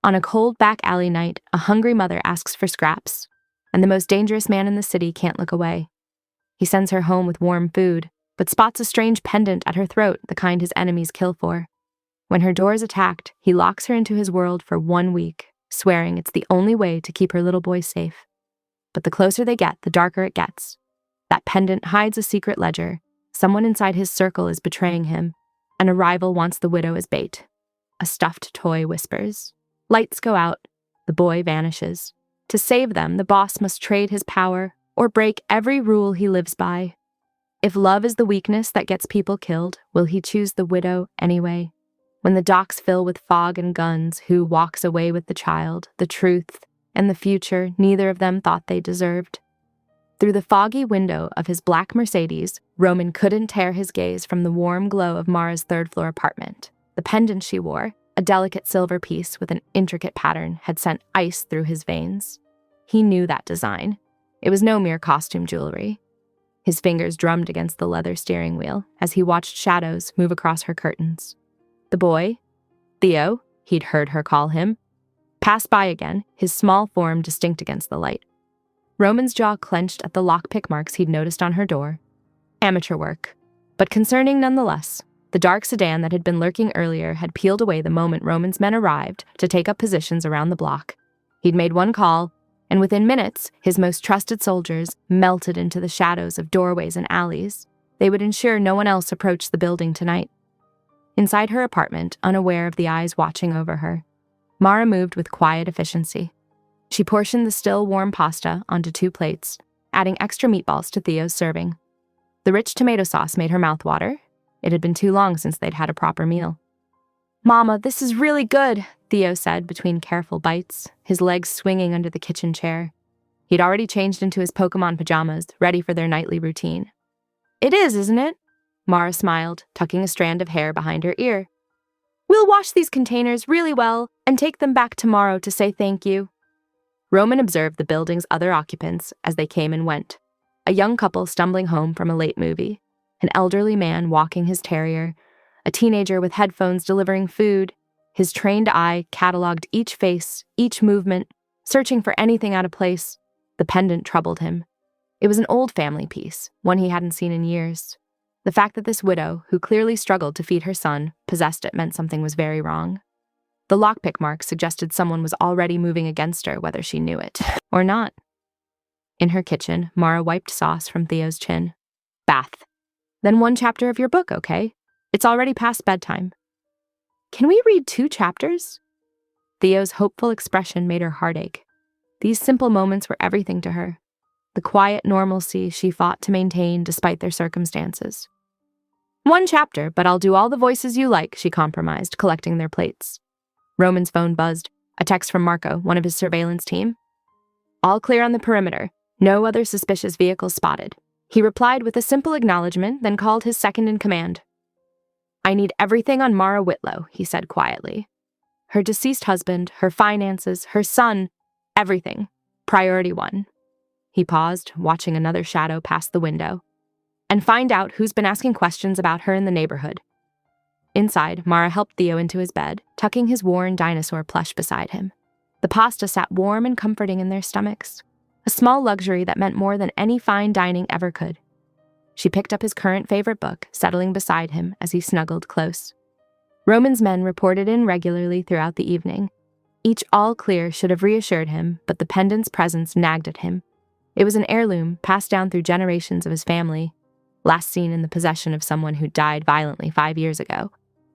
On a cold back alley night, a hungry mother asks for scraps, and the most dangerous man in the city can't look away. He sends her home with warm food, but spots a strange pendant at her throat, the kind his enemies kill for. When her door is attacked, he locks her into his world for 1 week, swearing it's the only way to keep her little boy safe. But the closer they get, the darker it gets. That pendant hides a secret ledger. Someone inside his circle is betraying him, and a rival wants the widow as bait. A stuffed toy whispers. Lights go out. The boy vanishes. To save them, the boss must trade his power or break every rule he lives by. If love is the weakness that gets people killed, will he choose the widow anyway? When the docks fill with fog and guns, who walks away with the child, the truth, and the future neither of them thought they deserved? Through the foggy window of his black Mercedes, Roman couldn't tear his gaze from the warm glow of Mara's third-floor apartment. The pendant she wore, a delicate silver piece with an intricate pattern, had sent ice through his veins. He knew that design. It was no mere costume jewelry. His fingers drummed against the leather steering wheel as he watched shadows move across her curtains. The boy, Theo, he'd heard her call him, passed by again, his small form distinct against the light. Roman's jaw clenched at the lockpick marks he'd noticed on her door. Amateur work, but concerning nonetheless. The dark sedan that had been lurking earlier had peeled away the moment Roman's men arrived to take up positions around the block. He'd made one call, and within minutes, his most trusted soldiers melted into the shadows of doorways and alleys. They would ensure no one else approached the building tonight. Inside her apartment, unaware of the eyes watching over her, Mara moved with quiet efficiency. She portioned the still warm pasta onto 2 plates, adding extra meatballs to Theo's serving. The rich tomato sauce made her mouth water. It had been too long since they'd had a proper meal. "Mama, this is really good," Theo said between careful bites, his legs swinging under the kitchen chair. He'd already changed into his Pokemon pajamas, ready for their nightly routine. "It is, isn't it?" Mara smiled, tucking a strand of hair behind her ear. "We'll wash these containers really well and take them back tomorrow to say thank you." Roman observed the building's other occupants as they came and went. A young couple stumbling home from a late movie, an elderly man walking his terrier, a teenager with headphones delivering food. His trained eye cataloged each face, each movement, searching for anything out of place. The pendant troubled him. It was an old family piece, one he hadn't seen in years. The fact that this widow, who clearly struggled to feed her son, possessed it meant something was very wrong. The lockpick mark suggested someone was already moving against her, whether she knew it or not. In her kitchen, Mara wiped sauce from Theo's chin. "Bath. Then 1 chapter of your book, okay? It's already past bedtime." "Can we read 2 chapters? Theo's hopeful expression made her heart ache. These simple moments were everything to her. The quiet normalcy she fought to maintain despite their circumstances. 1 chapter, but I'll do all the voices you like," she compromised, collecting their plates. Roman's phone buzzed. A text from Marco, one of his surveillance team. "All clear on the perimeter. No other suspicious vehicles spotted." He replied with a simple acknowledgement, then called his second-in-command. "I need everything on Mara Whitlow," he said quietly. "Her deceased husband, her finances, her son, everything. Priority 1. He paused, watching another shadow pass the window. "And find out who's been asking questions about her in the neighborhood." Inside, Mara helped Theo into his bed, tucking his worn dinosaur plush beside him. The pasta sat warm and comforting in their stomachs, a small luxury that meant more than any fine dining ever could. She picked up his current favorite book, settling beside him as he snuggled close. Roman's men reported in regularly throughout the evening. Each all clear should have reassured him, but the pendant's presence nagged at him. It was an heirloom passed down through generations of his family, last seen in the possession of someone who died violently 5 years ago.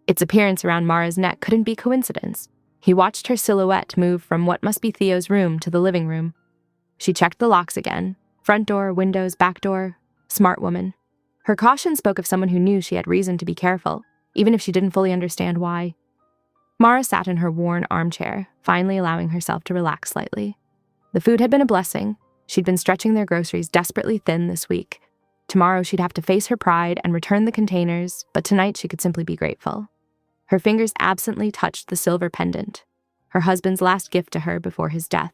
Its appearance around Mara's neck couldn't be coincidence. He watched her silhouette move from what must be Theo's room to the living room. She checked the locks again. Front door, windows, back door. Smart woman. Her caution spoke of someone who knew she had reason to be careful, even if she didn't fully understand why. Mara sat in her worn armchair, finally allowing herself to relax slightly. The food had been a blessing. She'd been stretching their groceries desperately thin this week. Tomorrow she'd have to face her pride and return the containers, but tonight she could simply be grateful. Her fingers absently touched the silver pendant, her husband's last gift to her before his death.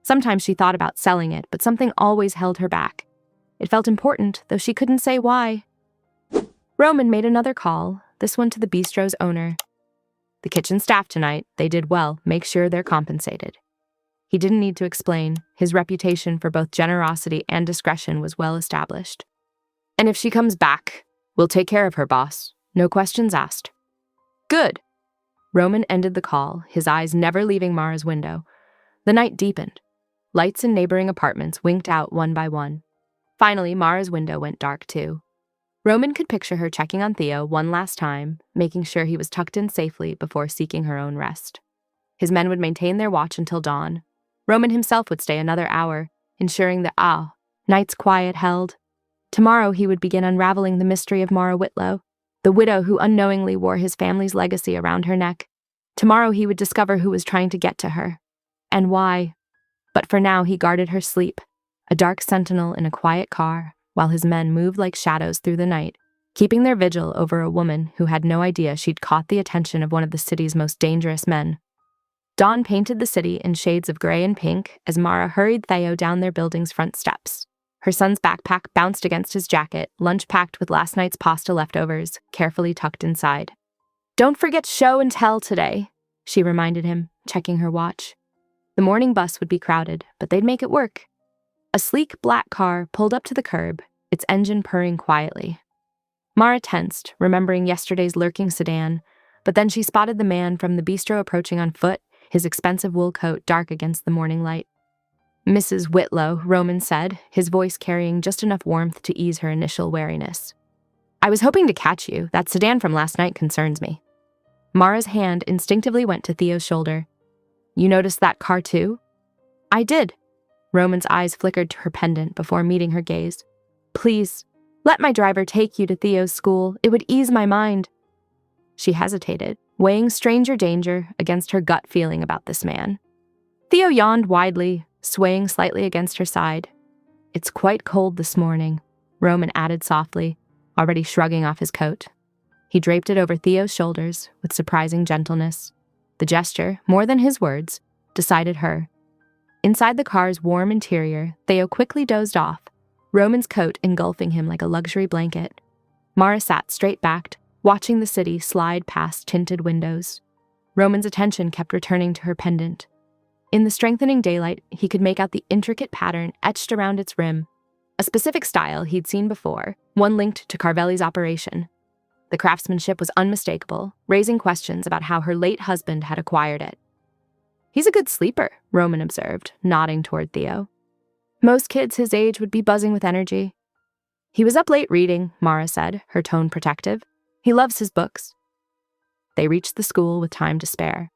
Sometimes she thought about selling it, but something always held her back. It felt important, though she couldn't say why. Roman made another call, this one to the bistro's owner. The kitchen staff tonight, they did well. Make sure they're compensated. He didn't need to explain. His reputation for both generosity and discretion was well established. And if she comes back, we'll take care of her, boss. No questions asked. Good. Roman ended the call, his eyes never leaving Mara's window. The night deepened. Lights in neighboring apartments winked out one by one. Finally, Mara's window went dark too. Roman could picture her checking on Theo one last time, making sure he was tucked in safely before seeking her own rest. His men would maintain their watch until dawn. Roman himself would stay another hour, ensuring that, night's quiet held. Tomorrow he would begin unraveling the mystery of Mara Whitlow, the widow who unknowingly wore his family's legacy around her neck. Tomorrow he would discover who was trying to get to her, and why. But for now he guarded her sleep, a dark sentinel in a quiet car, while his men moved like shadows through the night, keeping their vigil over a woman who had no idea she'd caught the attention of one of the city's most dangerous men. Dawn painted the city in shades of gray and pink as Mara hurried Theo down their building's front steps. Her son's backpack bounced against his jacket, lunch packed with last night's pasta leftovers, carefully tucked inside. Don't forget show and tell today, she reminded him, checking her watch. The morning bus would be crowded, but they'd make it work. A sleek black car pulled up to the curb, its engine purring quietly. Mara tensed, remembering yesterday's lurking sedan, but then she spotted the man from the bistro approaching on foot, his expensive wool coat dark against the morning light. Mrs. Whitlow, Roman said, his voice carrying just enough warmth to ease her initial wariness. I was hoping to catch you. That sedan from last night concerns me. Mara's hand instinctively went to Theo's shoulder. You noticed that car too? I did. Roman's eyes flickered to her pendant before meeting her gaze. Please, let my driver take you to Theo's school. It would ease my mind. She hesitated, weighing stranger danger against her gut feeling about this man. Theo yawned widely, swaying slightly against her side. It's quite cold this morning, Roman added softly, already shrugging off his coat. He draped it over Theo's shoulders with surprising gentleness. The gesture, more than his words, decided her. Inside the car's warm interior, Theo quickly dozed off, Roman's coat engulfing him like a luxury blanket. Mara sat straight-backed, watching the city slide past tinted windows. Roman's attention kept returning to her pendant. In the strengthening daylight, he could make out the intricate pattern etched around its rim, a specific style he'd seen before, one linked to Carvelli's operation. The craftsmanship was unmistakable, raising questions about how her late husband had acquired it. He's a good sleeper, Roman observed, nodding toward Theo. Most kids his age would be buzzing with energy. He was up late reading, Mara said, her tone protective. He loves his books. They reached the school with time to spare.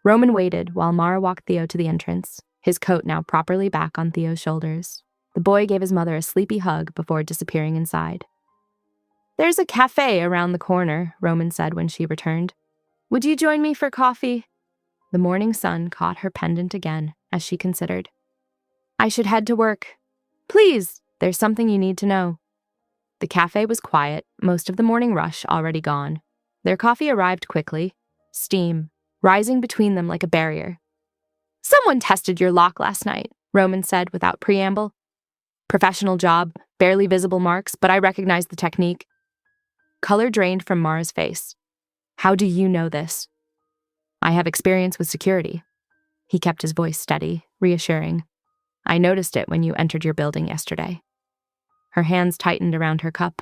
Roman waited while Mara walked Theo to the entrance, his coat now properly back on Theo's shoulders. The boy gave his mother a sleepy hug before disappearing inside. There's a cafe around the corner, Roman said when she returned. Would you join me for coffee? The morning sun caught her pendant again as she considered. I should head to work. Please, there's something you need to know. The cafe was quiet, most of the morning rush already gone. Their coffee arrived quickly, steam rising between them like a barrier. Someone tested your lock last night, Roman said without preamble. Professional job, barely visible marks, but I recognized the technique. Color drained from Mara's face. How do you know this? I have experience with security. He kept his voice steady, reassuring. I noticed it when you entered your building yesterday. Her hands tightened around her cup.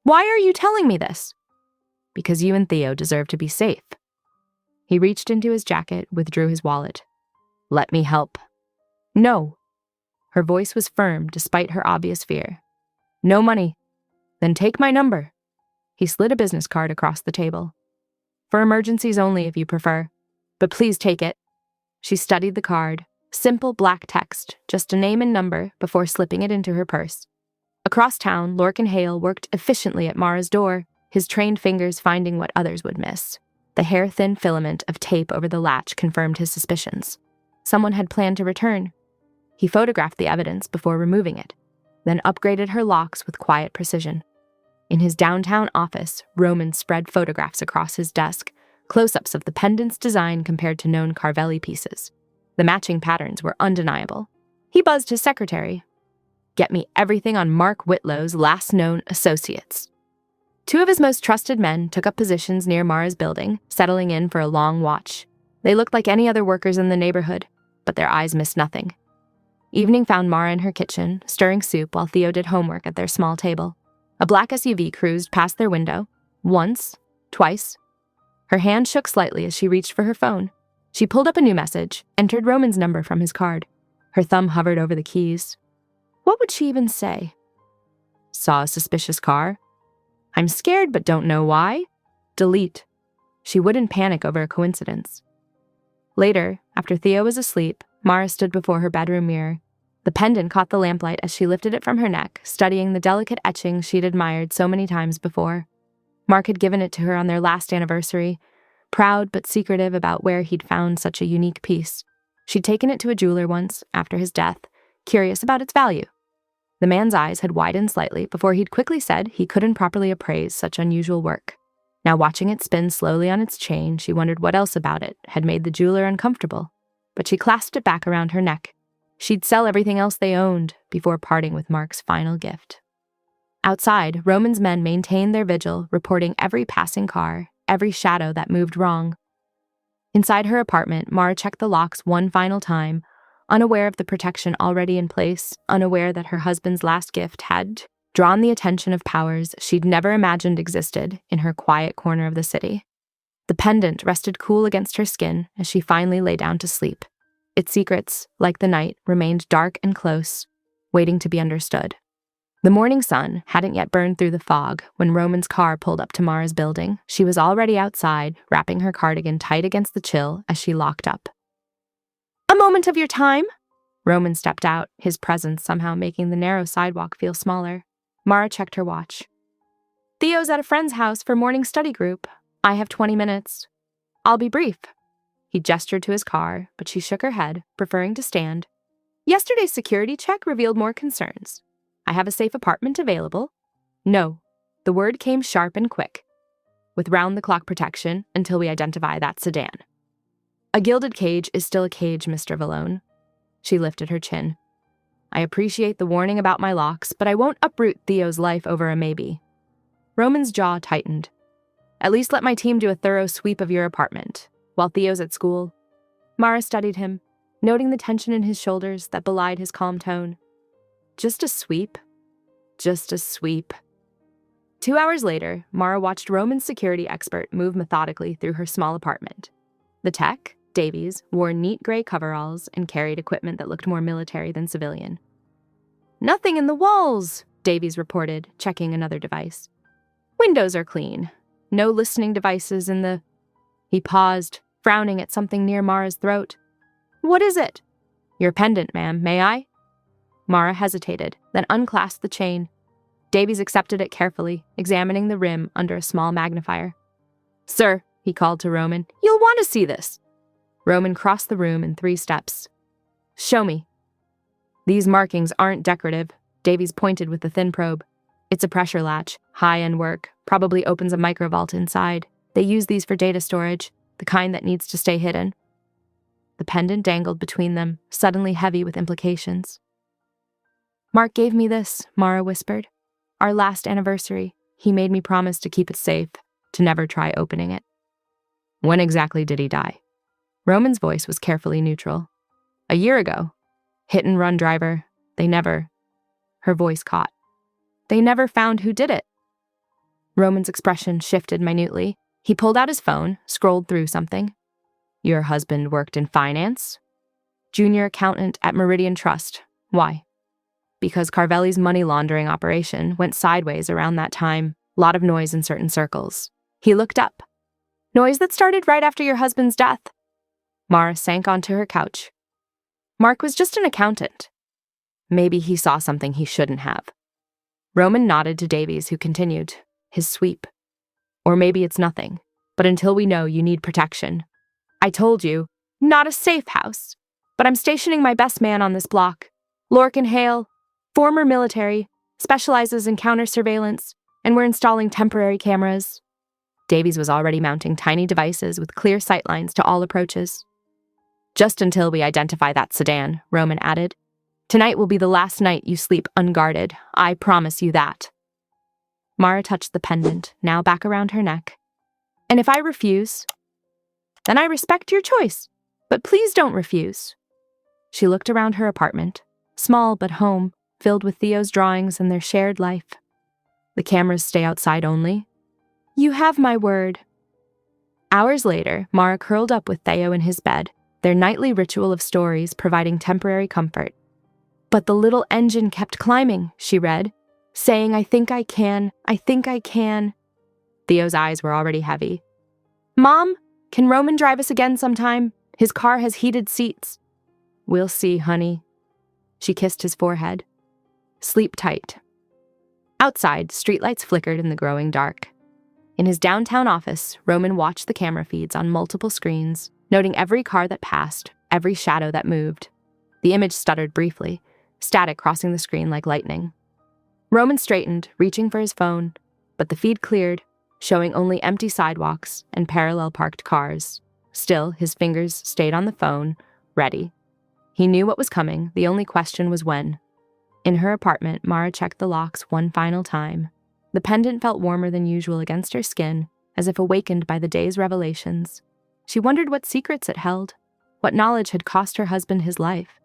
Why are you telling me this? Because you and Theo deserve to be safe. He reached into his jacket, withdrew his wallet. Let me help. No. Her voice was firm despite her obvious fear. No money. Then take my number. He slid a business card across the table. For emergencies only if you prefer. But please take it. She studied the card. Simple black text, just a name and number before slipping it into her purse. Across town, Lorcan Hale worked efficiently at Mara's door, his trained fingers finding what others would miss. The hair-thin filament of tape over the latch confirmed his suspicions. Someone had planned to return. He photographed the evidence before removing it, then upgraded her locks with quiet precision. In his downtown office, Roman spread photographs across his desk, close-ups of the pendant's design compared to known Carvelli pieces. The matching patterns were undeniable. He buzzed his secretary. Get me everything on Mark Whitlow's last known associates. Two of his most trusted men took up positions near Mara's building, settling in for a long watch. They looked like any other workers in the neighborhood, but their eyes missed nothing. Evening found Mara in her kitchen, stirring soup while Theo did homework at their small table. A black SUV cruised past their window. Once, twice. Her hand shook slightly as she reached for her phone. She pulled up a new message, entered Roman's number from his card. Her thumb hovered over the keys. What would she even say? Saw a suspicious car? I'm scared but don't know why. Delete. She wouldn't panic over a coincidence. Later, after Theo was asleep, Mara stood before her bedroom mirror. The pendant caught the lamplight as she lifted it from her neck, studying the delicate etching she'd admired so many times before. Mark had given it to her on their last anniversary, proud but secretive about where he'd found such a unique piece. She'd taken it to a jeweler once, after his death, curious about its value. The man's eyes had widened slightly before he'd quickly said he couldn't properly appraise such unusual work. Now watching it spin slowly on its chain, she wondered what else about it had made the jeweler uncomfortable. But she clasped it back around her neck. She'd sell everything else they owned before parting with Mark's final gift. Outside, Roman's men maintained their vigil, reporting every passing car, every shadow that moved wrong. Inside her apartment, Mara checked the locks one final time, unaware of the protection already in place, unaware that her husband's last gift had drawn the attention of powers she'd never imagined existed in her quiet corner of the city. The pendant rested cool against her skin as she finally lay down to sleep. Its secrets, like the night, remained dark and close, waiting to be understood. The morning sun hadn't yet burned through the fog when Roman's car pulled up to Mara's building. She was already outside, wrapping her cardigan tight against the chill as she locked up. A moment of your time? Roman stepped out, his presence somehow making the narrow sidewalk feel smaller. Mara checked her watch. Theo's at a friend's house for morning study group. I have 20 minutes. I'll be brief. He gestured to his car, but she shook her head, preferring to stand. Yesterday's security check revealed more concerns. I have a safe apartment available. No. The word came sharp and quick. With round-the-clock protection until we identify that sedan. A gilded cage is still a cage, Mr. Vallone. She lifted her chin. I appreciate the warning about my locks, but I won't uproot Theo's life over a maybe. Roman's jaw tightened. At least let my team do a thorough sweep of your apartment, while Theo's at school. Mara studied him, noting the tension in his shoulders that belied his calm tone. Just a sweep. Just a sweep. 2 hours later, Mara watched Roman's security expert move methodically through her small apartment. The tech, Davies, wore neat gray coveralls and carried equipment that looked more military than civilian. Nothing in the walls, Davies reported, checking another device. Windows are clean. No listening devices in the... He paused, frowning at something near Mara's throat. What is it? Your pendant, ma'am, may I? Mara hesitated, then unclasped the chain. Davies accepted it carefully, examining the rim under a small magnifier. Sir, he called to Roman, you'll want to see this. Roman crossed the room in 3 steps. Show me. These markings aren't decorative, Davies pointed with the thin probe. It's a pressure latch, high-end work, probably opens a microvault inside. They use these for data storage, the kind that needs to stay hidden. The pendant dangled between them, suddenly heavy with implications. Mark gave me this, Mara whispered. Our last anniversary. He made me promise to keep it safe, to never try opening it. When exactly did he die? Roman's voice was carefully neutral. A year ago. Hit-and-run driver. They never... Her voice caught. They never found who did it. Roman's expression shifted minutely. He pulled out his phone, scrolled through something. Your husband worked in finance? Junior accountant at Meridian Trust. Why? Because Carvelli's money laundering operation went sideways around that time. Lot of noise in certain circles. He looked up. Noise that started right after your husband's death. Mara sank onto her couch. Mark was just an accountant. Maybe he saw something he shouldn't have. Roman nodded to Davies, who continued, his sweep. Or maybe it's nothing, but until we know, you need protection. I told you, not a safe house, but I'm stationing my best man on this block. Lorcan Hale, former military, specializes in counter-surveillance, and we're installing temporary cameras. Davies was already mounting tiny devices with clear sightlines to all approaches. Just until we identify that sedan, Roman added. Tonight will be the last night you sleep unguarded. I promise you that. Mara touched the pendant, now back around her neck. And if I refuse, then I respect your choice. But please don't refuse. She looked around her apartment, small but home, filled with Theo's drawings and their shared life. The cameras stay outside only. You have my word. Hours later, Mara curled up with Theo in his bed, their nightly ritual of stories providing temporary comfort. But the little engine kept climbing, she read, saying, I think I can, I think I can. Theo's eyes were already heavy. Mom, can Roman drive us again sometime? His car has heated seats. We'll see, honey. She kissed his forehead. Sleep tight. Outside, streetlights flickered in the growing dark. In his downtown office, Roman watched the camera feeds on multiple screens, noting every car that passed, every shadow that moved. The image stuttered briefly, static crossing the screen like lightning. Roman straightened, reaching for his phone, but the feed cleared, showing only empty sidewalks and parallel parked cars. Still, his fingers stayed on the phone, ready. He knew what was coming, the only question was when. In her apartment, Mara checked the locks one final time. The pendant felt warmer than usual against her skin, as if awakened by the day's revelations. She wondered what secrets it held, what knowledge had cost her husband his life.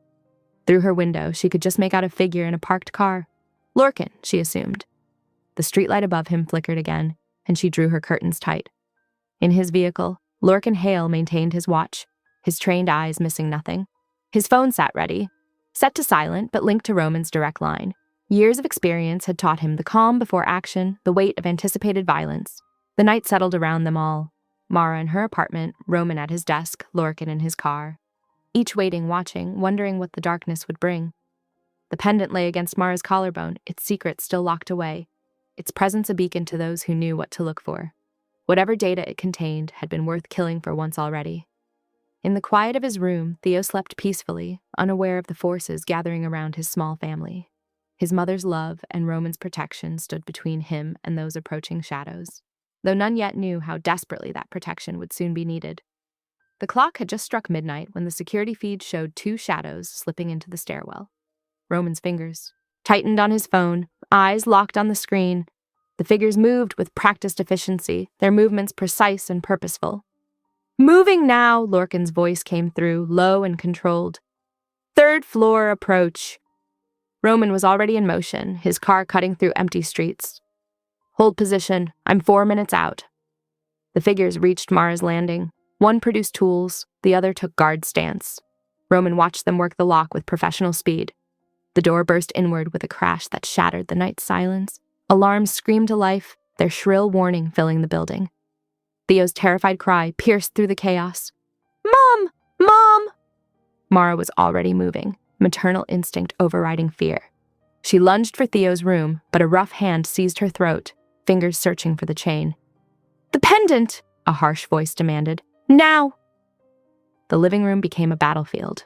Through her window, she could just make out a figure in a parked car. Lorcan, she assumed. The streetlight above him flickered again, and she drew her curtains tight. In his vehicle, Lorcan Hale maintained his watch, his trained eyes missing nothing. His phone sat ready, set to silent but linked to Roman's direct line. Years of experience had taught him the calm before action, the weight of anticipated violence. The night settled around them all. Mara in her apartment, Roman at his desk, Lorcan in his car. Each waiting, watching, wondering what the darkness would bring. The pendant lay against Mara's collarbone, its secret still locked away, its presence a beacon to those who knew what to look for. Whatever data it contained had been worth killing for once already. In the quiet of his room, Theo slept peacefully, unaware of the forces gathering around his small family. His mother's love and Roman's protection stood between him and those approaching shadows, though none yet knew how desperately that protection would soon be needed. The clock had just struck midnight when the security feed showed two shadows slipping into the stairwell. Roman's fingers tightened on his phone, eyes locked on the screen. The figures moved with practiced efficiency, their movements precise and purposeful. Moving now, Lorcan's voice came through, low and controlled. Third floor approach. Roman was already in motion, his car cutting through empty streets. Hold position, I'm 4 minutes out. The figures reached Mara's landing. One produced tools, the other took guard stance. Roman watched them work the lock with professional speed. The door burst inward with a crash that shattered the night's silence. Alarms screamed to life, their shrill warning filling the building. Theo's terrified cry pierced through the chaos. Mom! Mom! Mara was already moving, maternal instinct overriding fear. She lunged for Theo's room, but a rough hand seized her throat, fingers searching for the chain. The pendant! A harsh voice demanded. Now! The living room became a battlefield.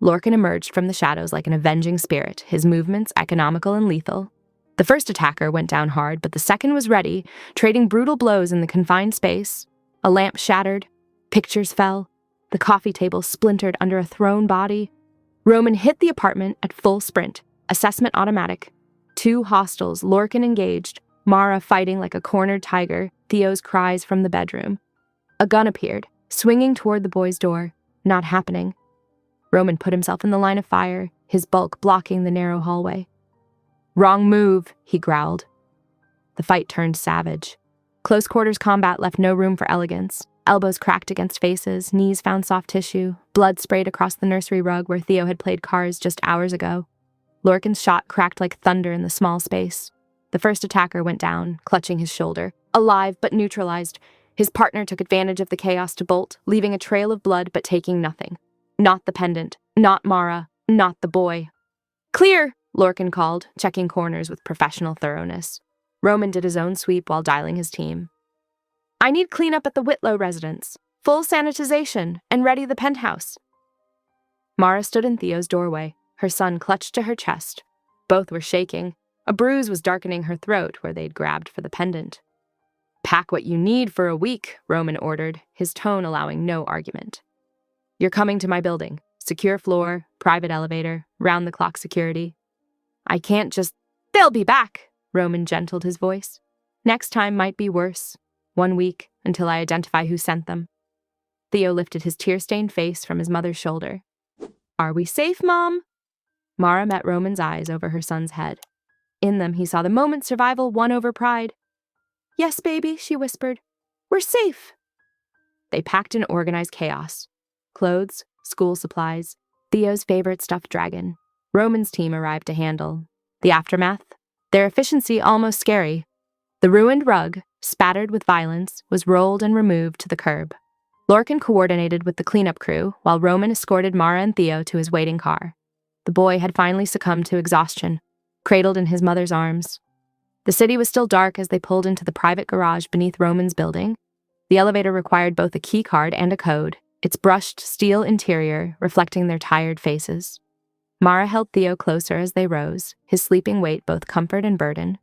Lorcan emerged from the shadows like an avenging spirit, his movements economical and lethal. The first attacker went down hard, but the second was ready, trading brutal blows in the confined space. A lamp shattered, pictures fell, the coffee table splintered under a thrown body. Roman hit the apartment at full sprint, assessment automatic. Two hostiles, Lorcan engaged, Mara fighting like a cornered tiger, Theo's cries from the bedroom. A gun appeared, swinging toward the boy's door. Not happening. Roman put himself in the line of fire, his bulk blocking the narrow hallway. Wrong move, he growled. The fight turned savage. Close quarters combat left no room for elegance. Elbows cracked against faces, knees found soft tissue, blood sprayed across the nursery rug where Theo had played cards just hours ago. Lorcan's shot cracked like thunder in the small space. The first attacker went down, clutching his shoulder. Alive but neutralized, his partner took advantage of the chaos to bolt, leaving a trail of blood but taking nothing. Not the pendant, not Mara, not the boy. Clear! Lorcan called, checking corners with professional thoroughness. Roman did his own sweep while dialing his team. I need cleanup at the Whitlow residence, full sanitization, and ready the penthouse. Mara stood in Theo's doorway, her son clutched to her chest. Both were shaking. A bruise was darkening her throat where they'd grabbed for the pendant. Pack what you need for a week, Roman ordered, his tone allowing no argument. You're coming to my building. Secure floor, private elevator, round-the-clock security. I can't just... They'll be back, Roman gentled his voice. Next time might be worse. 1 week until I identify who sent them. Theo lifted his tear-stained face from his mother's shoulder. Are we safe, Mom? Mara met Roman's eyes over her son's head. In them, he saw the moment's survival won over pride. Yes, baby, she whispered. We're safe. They packed in organized chaos. Clothes, school supplies, Theo's favorite stuffed dragon. Roman's team arrived to handle. The aftermath? Their efficiency almost scary. The ruined rug, spattered with violence, was rolled and removed to the curb. Lorcan coordinated with the cleanup crew, while Roman escorted Mara and Theo to his waiting car. The boy had finally succumbed to exhaustion, cradled in his mother's arms. The city was still dark as they pulled into the private garage beneath Roman's building. The elevator required both a key card and a code, its brushed steel interior reflecting their tired faces. Mara held Theo closer as they rose, his sleeping weight both comfort and burden.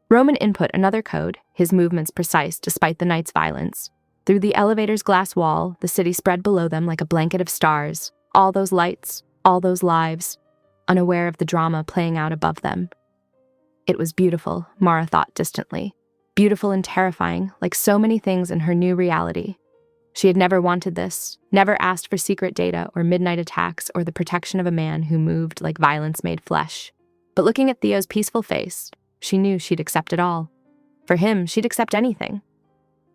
Roman input another code, his movements precise despite the night's violence. Through the elevator's glass wall, the city spread below them like a blanket of stars, all those lights, all those lives, unaware of the drama playing out above them. It was beautiful, Mara thought distantly. Beautiful and terrifying, like so many things in her new reality. She had never wanted this, never asked for secret data or midnight attacks or the protection of a man who moved like violence made flesh. But looking at Theo's peaceful face, she knew she'd accept it all. For him, she'd accept anything.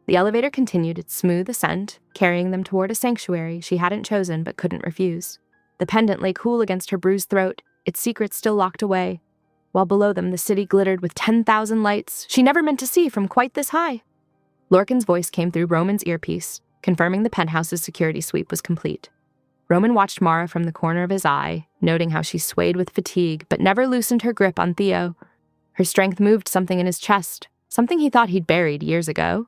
The elevator continued its smooth ascent, carrying them toward a sanctuary she hadn't chosen but couldn't refuse. The pendant lay cool against her bruised throat, its secrets still locked away, while below them the city glittered with 10,000 lights she never meant to see from quite this high. Lorcan's voice came through Roman's earpiece, confirming the penthouse's security sweep was complete. Roman watched Mara from the corner of his eye, noting how she swayed with fatigue but never loosened her grip on Theo. Her strength moved something in his chest, something he thought he'd buried years ago.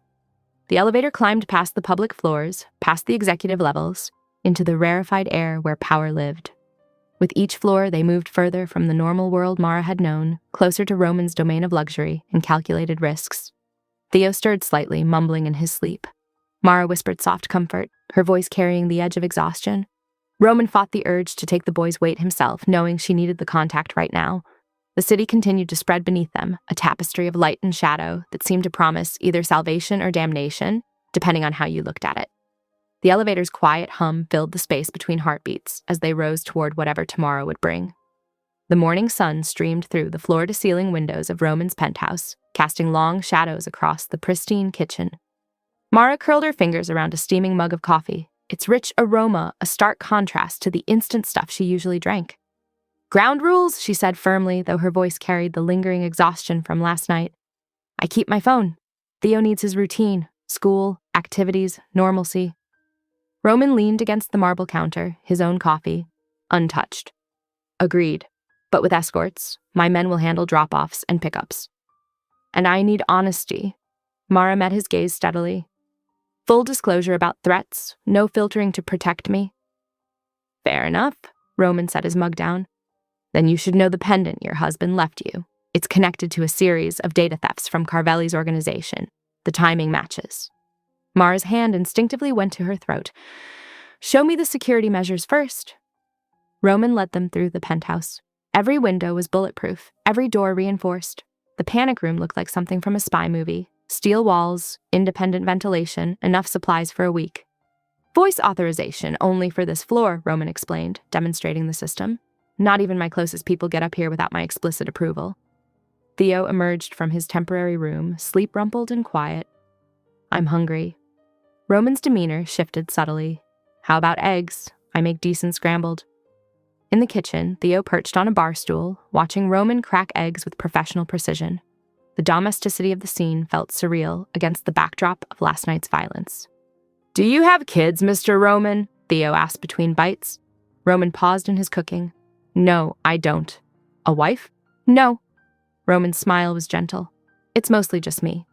The elevator climbed past the public floors, past the executive levels, into the rarefied air where power lived. With each floor, they moved further from the normal world Mara had known, closer to Roman's domain of luxury and calculated risks. Theo stirred slightly, mumbling in his sleep. Mara whispered soft comfort, her voice carrying the edge of exhaustion. Roman fought the urge to take the boy's weight himself, knowing she needed the contact right now. The city continued to spread beneath them, a tapestry of light and shadow that seemed to promise either salvation or damnation, depending on how you looked at it. The elevator's quiet hum filled the space between heartbeats as they rose toward whatever tomorrow would bring. The morning sun streamed through the floor-to-ceiling windows of Roman's penthouse, casting long shadows across the pristine kitchen. Mara curled her fingers around a steaming mug of coffee, its rich aroma a stark contrast to the instant stuff she usually drank. Ground rules, she said firmly, though her voice carried the lingering exhaustion from last night. I keep my phone. Theo needs his routine, school, activities, normalcy. Roman leaned against the marble counter, his own coffee, untouched. Agreed. But with escorts, my men will handle drop-offs and pickups. And I need honesty. Mara met his gaze steadily. Full disclosure about threats, no filtering to protect me. Fair enough, Roman set his mug down. Then you should know the pendant your husband left you. It's connected to a series of data thefts from Carvelli's organization. The timing matches. Mara's hand instinctively went to her throat. Show me the security measures first. Roman led them through the penthouse. Every window was bulletproof, every door reinforced. The panic room looked like something from a spy movie. Steel walls, independent ventilation, enough supplies for a week. Voice authorization only for this floor, Roman explained, demonstrating the system. Not even my closest people get up here without my explicit approval. Theo emerged from his temporary room, sleep-rumpled and quiet. I'm hungry. Roman's demeanor shifted subtly. How about eggs? I make decent scrambled. In the kitchen, Theo perched on a bar stool, watching Roman crack eggs with professional precision. The domesticity of the scene felt surreal against the backdrop of last night's violence. Do you have kids, Mr. Roman? Theo asked between bites. Roman paused in his cooking. No, I don't. A wife? No. Roman's smile was gentle. It's mostly just me.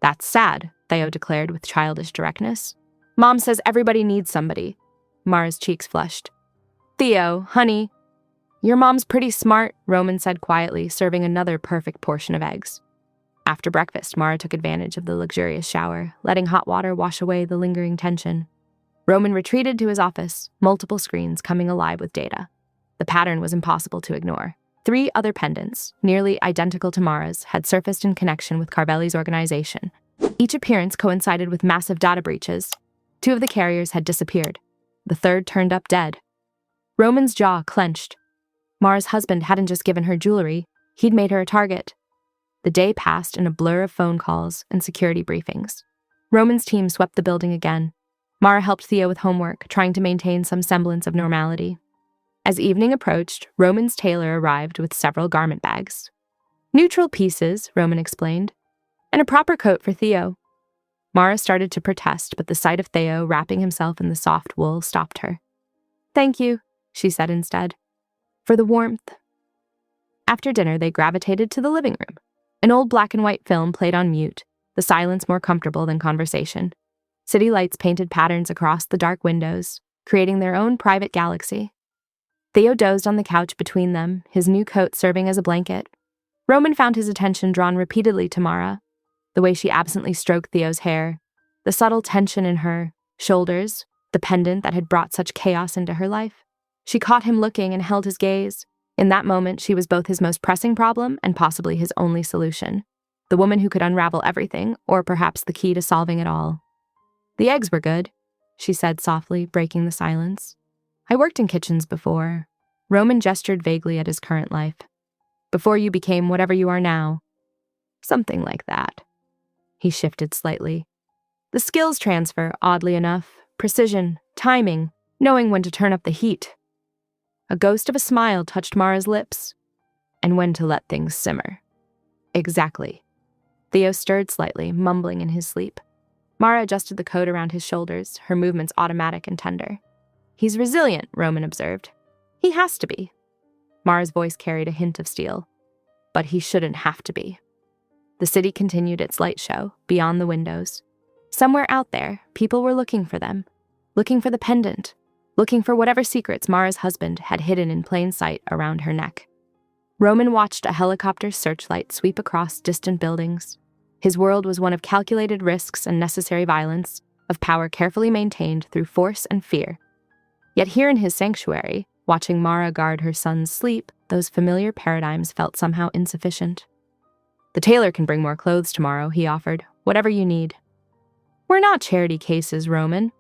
That's sad, Theo declared with childish directness. Mom says everybody needs somebody. Mara's cheeks flushed. Theo, honey. Your mom's pretty smart, Roman said quietly, serving another perfect portion of eggs. After breakfast, Mara took advantage of the luxurious shower, letting hot water wash away the lingering tension. Roman retreated to his office, multiple screens coming alive with data. The pattern was impossible to ignore. 3 other pendants, nearly identical to Mara's, had surfaced in connection with Carvelli's organization. Each appearance coincided with massive data breaches. 2 of the carriers had disappeared. The third turned up dead. Roman's jaw clenched. Mara's husband hadn't just given her jewelry, he'd made her a target. The day passed in a blur of phone calls and security briefings. Roman's team swept the building again. Mara helped Theo with homework, trying to maintain some semblance of normality. As evening approached, Roman's tailor arrived with several garment bags. "Neutral pieces," Roman explained, "and a proper coat for Theo." Mara started to protest, but the sight of Theo wrapping himself in the soft wool stopped her. "Thank you," she said instead, "for the warmth." After dinner, they gravitated to the living room. An old black and white film played on mute, the silence more comfortable than conversation. City lights painted patterns across the dark windows, creating their own private galaxy. Theo dozed on the couch between them, his new coat serving as a blanket. Roman found his attention drawn repeatedly to Mara, the way she absently stroked Theo's hair, the subtle tension in her shoulders, the pendant that had brought such chaos into her life. She caught him looking and held his gaze. In that moment, she was both his most pressing problem and possibly his only solution. The woman who could unravel everything, or perhaps the key to solving it all. "The eggs were good," she said softly, breaking the silence. "I worked in kitchens before." Roman gestured vaguely at his current life. "Before you became whatever you are now." "Something like that." He shifted slightly. "The skills transfer, oddly enough. Precision, timing, knowing when to turn up the heat." A ghost of a smile touched Mara's lips. "And when to let things simmer." "Exactly." Theo stirred slightly, mumbling in his sleep. Mara adjusted the coat around his shoulders, her movements automatic and tender. "He's resilient," Roman observed. "He has to be." Mara's voice carried a hint of steel. "But he shouldn't have to be." The city continued its light show, beyond the windows. Somewhere out there, people were looking for them, looking for the pendant, looking for whatever secrets Mara's husband had hidden in plain sight around her neck. Roman watched a helicopter's searchlight sweep across distant buildings. His world was one of calculated risks and necessary violence, of power carefully maintained through force and fear. Yet here in his sanctuary, watching Mara guard her son's sleep, those familiar paradigms felt somehow insufficient. "The tailor can bring more clothes tomorrow," he offered. "Whatever you need." "We're not charity cases, Roman."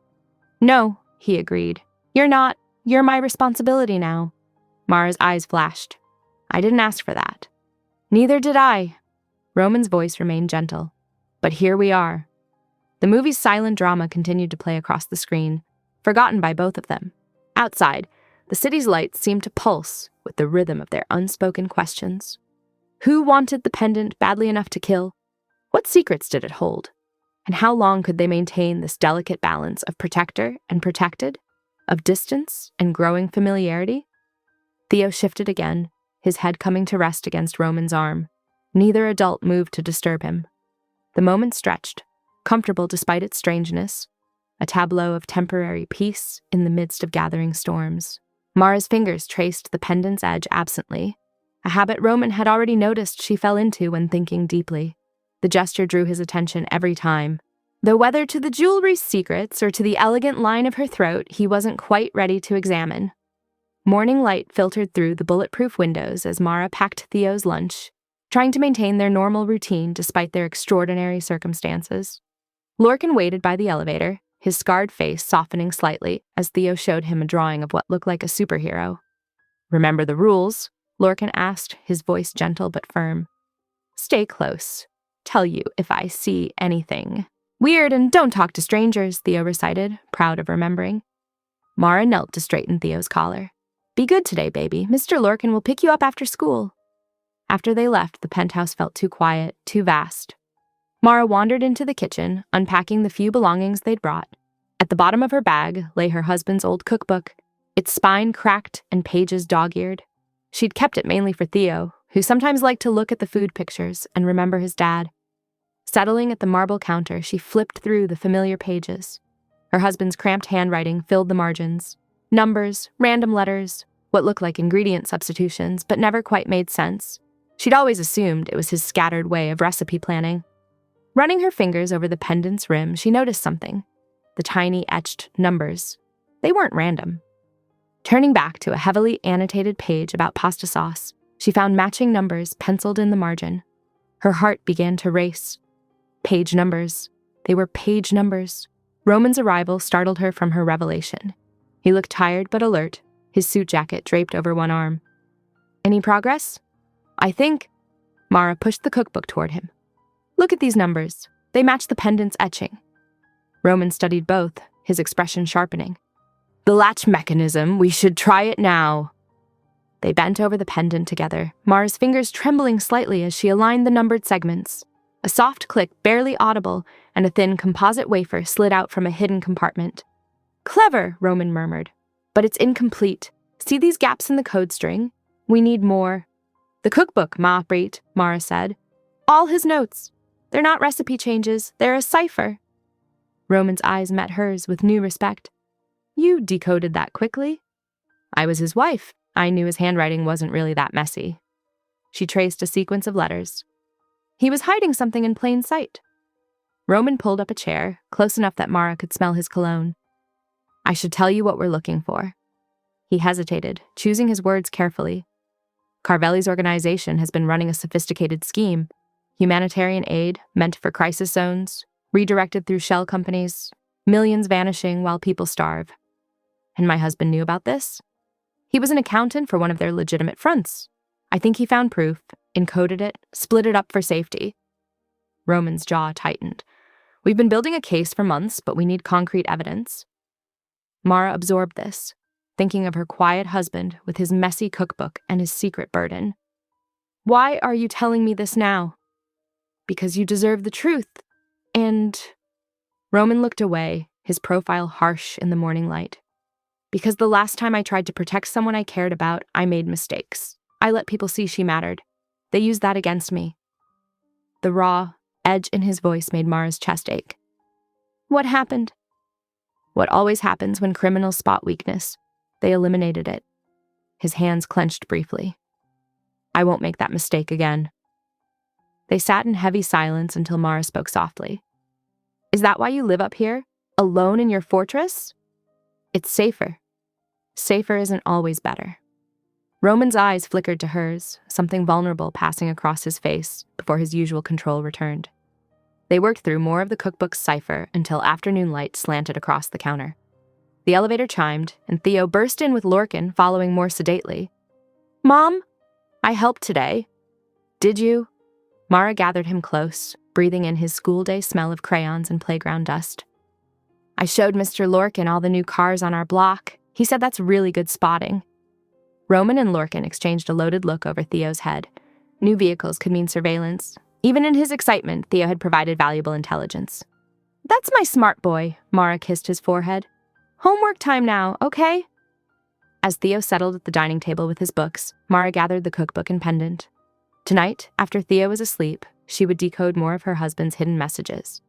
"No," he agreed. "You're not. You're my responsibility now." Mara's eyes flashed. "I didn't ask for that." "Neither did I." Roman's voice remained gentle. "But here we are." The movie's silent drama continued to play across the screen, forgotten by both of them. Outside, the city's lights seemed to pulse with the rhythm of their unspoken questions. Who wanted the pendant badly enough to kill? What secrets did it hold? And how long could they maintain this delicate balance of protector and protected, of distance and growing familiarity? Theo shifted again, his head coming to rest against Roman's arm. Neither adult moved to disturb him. The moment stretched, comfortable despite its strangeness, a tableau of temporary peace in the midst of gathering storms. Mara's fingers traced the pendant's edge absently, a habit Roman had already noticed she fell into when thinking deeply. The gesture drew his attention every time, though whether to the jewelry's secrets or to the elegant line of her throat, he wasn't quite ready to examine. Morning light filtered through the bulletproof windows as Mara packed Theo's lunch, trying to maintain their normal routine despite their extraordinary circumstances. Lorcan waited by the elevator, his scarred face softening slightly as Theo showed him a drawing of what looked like a superhero. "Remember the rules?" Lorcan asked, his voice gentle but firm. "Stay close. Tell you if I see anything weird, and don't talk to strangers," Theo recited, proud of remembering. Mara knelt to straighten Theo's collar. "Be good today, baby. Mr. Lorcan will pick you up after school." After they left, the penthouse felt too quiet, too vast. Mara wandered into the kitchen, unpacking the few belongings they'd brought. At the bottom of her bag lay her husband's old cookbook, its spine cracked and pages dog-eared. She'd kept it mainly for Theo, who sometimes liked to look at the food pictures and remember his dad. Settling at the marble counter, she flipped through the familiar pages. Her husband's cramped handwriting filled the margins. Numbers, random letters, what looked like ingredient substitutions, but never quite made sense. She'd always assumed it was his scattered way of recipe planning. Running her fingers over the pendant's rim, she noticed something. The tiny etched numbers. They weren't random. Turning back to a heavily annotated page about pasta sauce, She found matching numbers penciled in the margin. Her heart began to race. Page numbers. They were page numbers. Roman's arrival startled her from her revelation. He looked tired but alert, his suit jacket draped over one arm. Any progress? I think. Mara pushed the cookbook toward him. Look at these numbers. They match the pendant's etching. Roman studied both, his expression sharpening. The latch mechanism, we should try it now. They bent over the pendant together, Mara's fingers trembling slightly as she aligned the numbered segments. A soft click, barely audible, and a thin composite wafer slid out from a hidden compartment. Clever, Roman murmured. But it's incomplete. See these gaps in the code string? We need more. The cookbook, Mafia, Mara said. All his notes. They're not recipe changes, they're a cipher. Roman's eyes met hers with new respect. You decoded that quickly? I was his wife. I knew his handwriting wasn't really that messy. She traced a sequence of letters. He was hiding something in plain sight. Roman pulled up a chair, close enough that Mara could smell his cologne. I should tell you what we're looking for. He hesitated, choosing his words carefully. Carvelli's organization has been running a sophisticated scheme. Humanitarian aid, meant for crisis zones, redirected through shell companies, millions vanishing while people starve. And my husband knew about this? He was an accountant for one of their legitimate fronts. I think he found proof, encoded it, split it up for safety. Roman's jaw tightened. We've been building a case for months, but we need concrete evidence. Mara absorbed this, thinking of her quiet husband with his messy cookbook and his secret burden. Why are you telling me this now? Because you deserve the truth. And... Roman looked away, his profile harsh in the morning light. Because the last time I tried to protect someone I cared about, I made mistakes. I let people see she mattered. They used that against me. The raw edge in his voice made Mara's chest ache. What happened? What always happens when criminals spot weakness. They eliminated it. His hands clenched briefly. I won't make that mistake again. They sat in heavy silence until Mara spoke softly. Is that why you live up here? Alone in your fortress? It's safer. Safer isn't always better. Roman's eyes flickered to hers, something vulnerable passing across his face before his usual control returned. They worked through more of the cookbook's cipher until afternoon light slanted across the counter. The elevator chimed, and Theo burst in with Lorcan following more sedately. Mom, I helped today. Did you? Mara gathered him close, breathing in his school day smell of crayons and playground dust. I showed Mr. Lorcan all the new cars on our block. He said that's really good spotting. Roman and Lorcan exchanged a loaded look over Theo's head. New vehicles could mean surveillance. Even in his excitement, Theo had provided valuable intelligence. That's my smart boy, Mara kissed his forehead. Homework time now, okay? As Theo settled at the dining table with his books, Mara gathered the cookbook and pendant. Tonight, after Theo was asleep, she would decode more of her husband's hidden messages.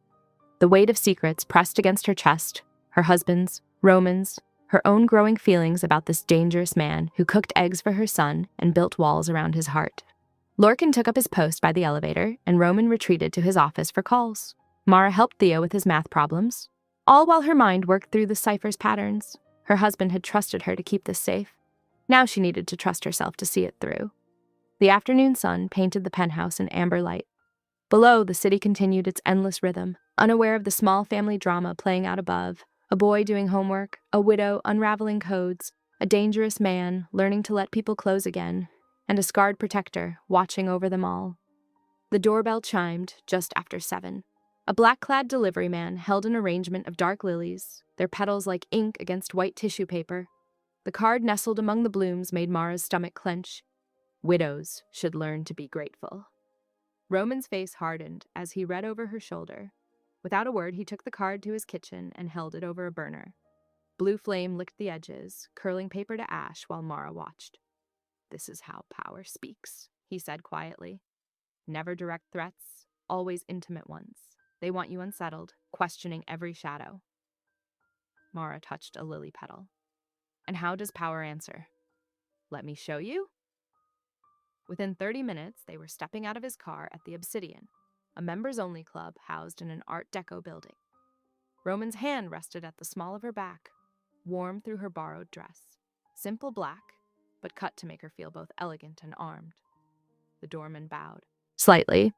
The weight of secrets pressed against her chest, her husband's, Roman's, her own growing feelings about this dangerous man who cooked eggs for her son and built walls around his heart. Lorcan took up his post by the elevator, and Roman retreated to his office for calls. Mara helped Theo with his math problems, all while her mind worked through the cipher's patterns. Her husband had trusted her to keep this safe. Now she needed to trust herself to see it through. The afternoon sun painted the penthouse in amber light. Below, the city continued its endless rhythm, unaware of the small family drama playing out above, a boy doing homework, a widow unraveling codes, a dangerous man learning to let people close again, and a scarred protector watching over them all. The doorbell chimed just after 7. A black-clad delivery man held an arrangement of dark lilies, their petals like ink against white tissue paper. The card nestled among the blooms made Mara's stomach clench. Widows should learn to be grateful. Roman's face hardened as he read over her shoulder. Without a word, he took the card to his kitchen and held it over a burner. Blue flame licked the edges, curling paper to ash while Mara watched. This is how power speaks, he said quietly. Never direct threats, always intimate ones. They want you unsettled, questioning every shadow. Mara touched a lily petal. And how does power answer? Let me show you? Within 30 minutes, they were stepping out of his car at the Obsidian, a members-only club housed in an Art Deco building. Roman's hand rested at the small of her back, warm through her borrowed dress. Simple black, but cut to make her feel both elegant and armed. The doorman bowed slightly.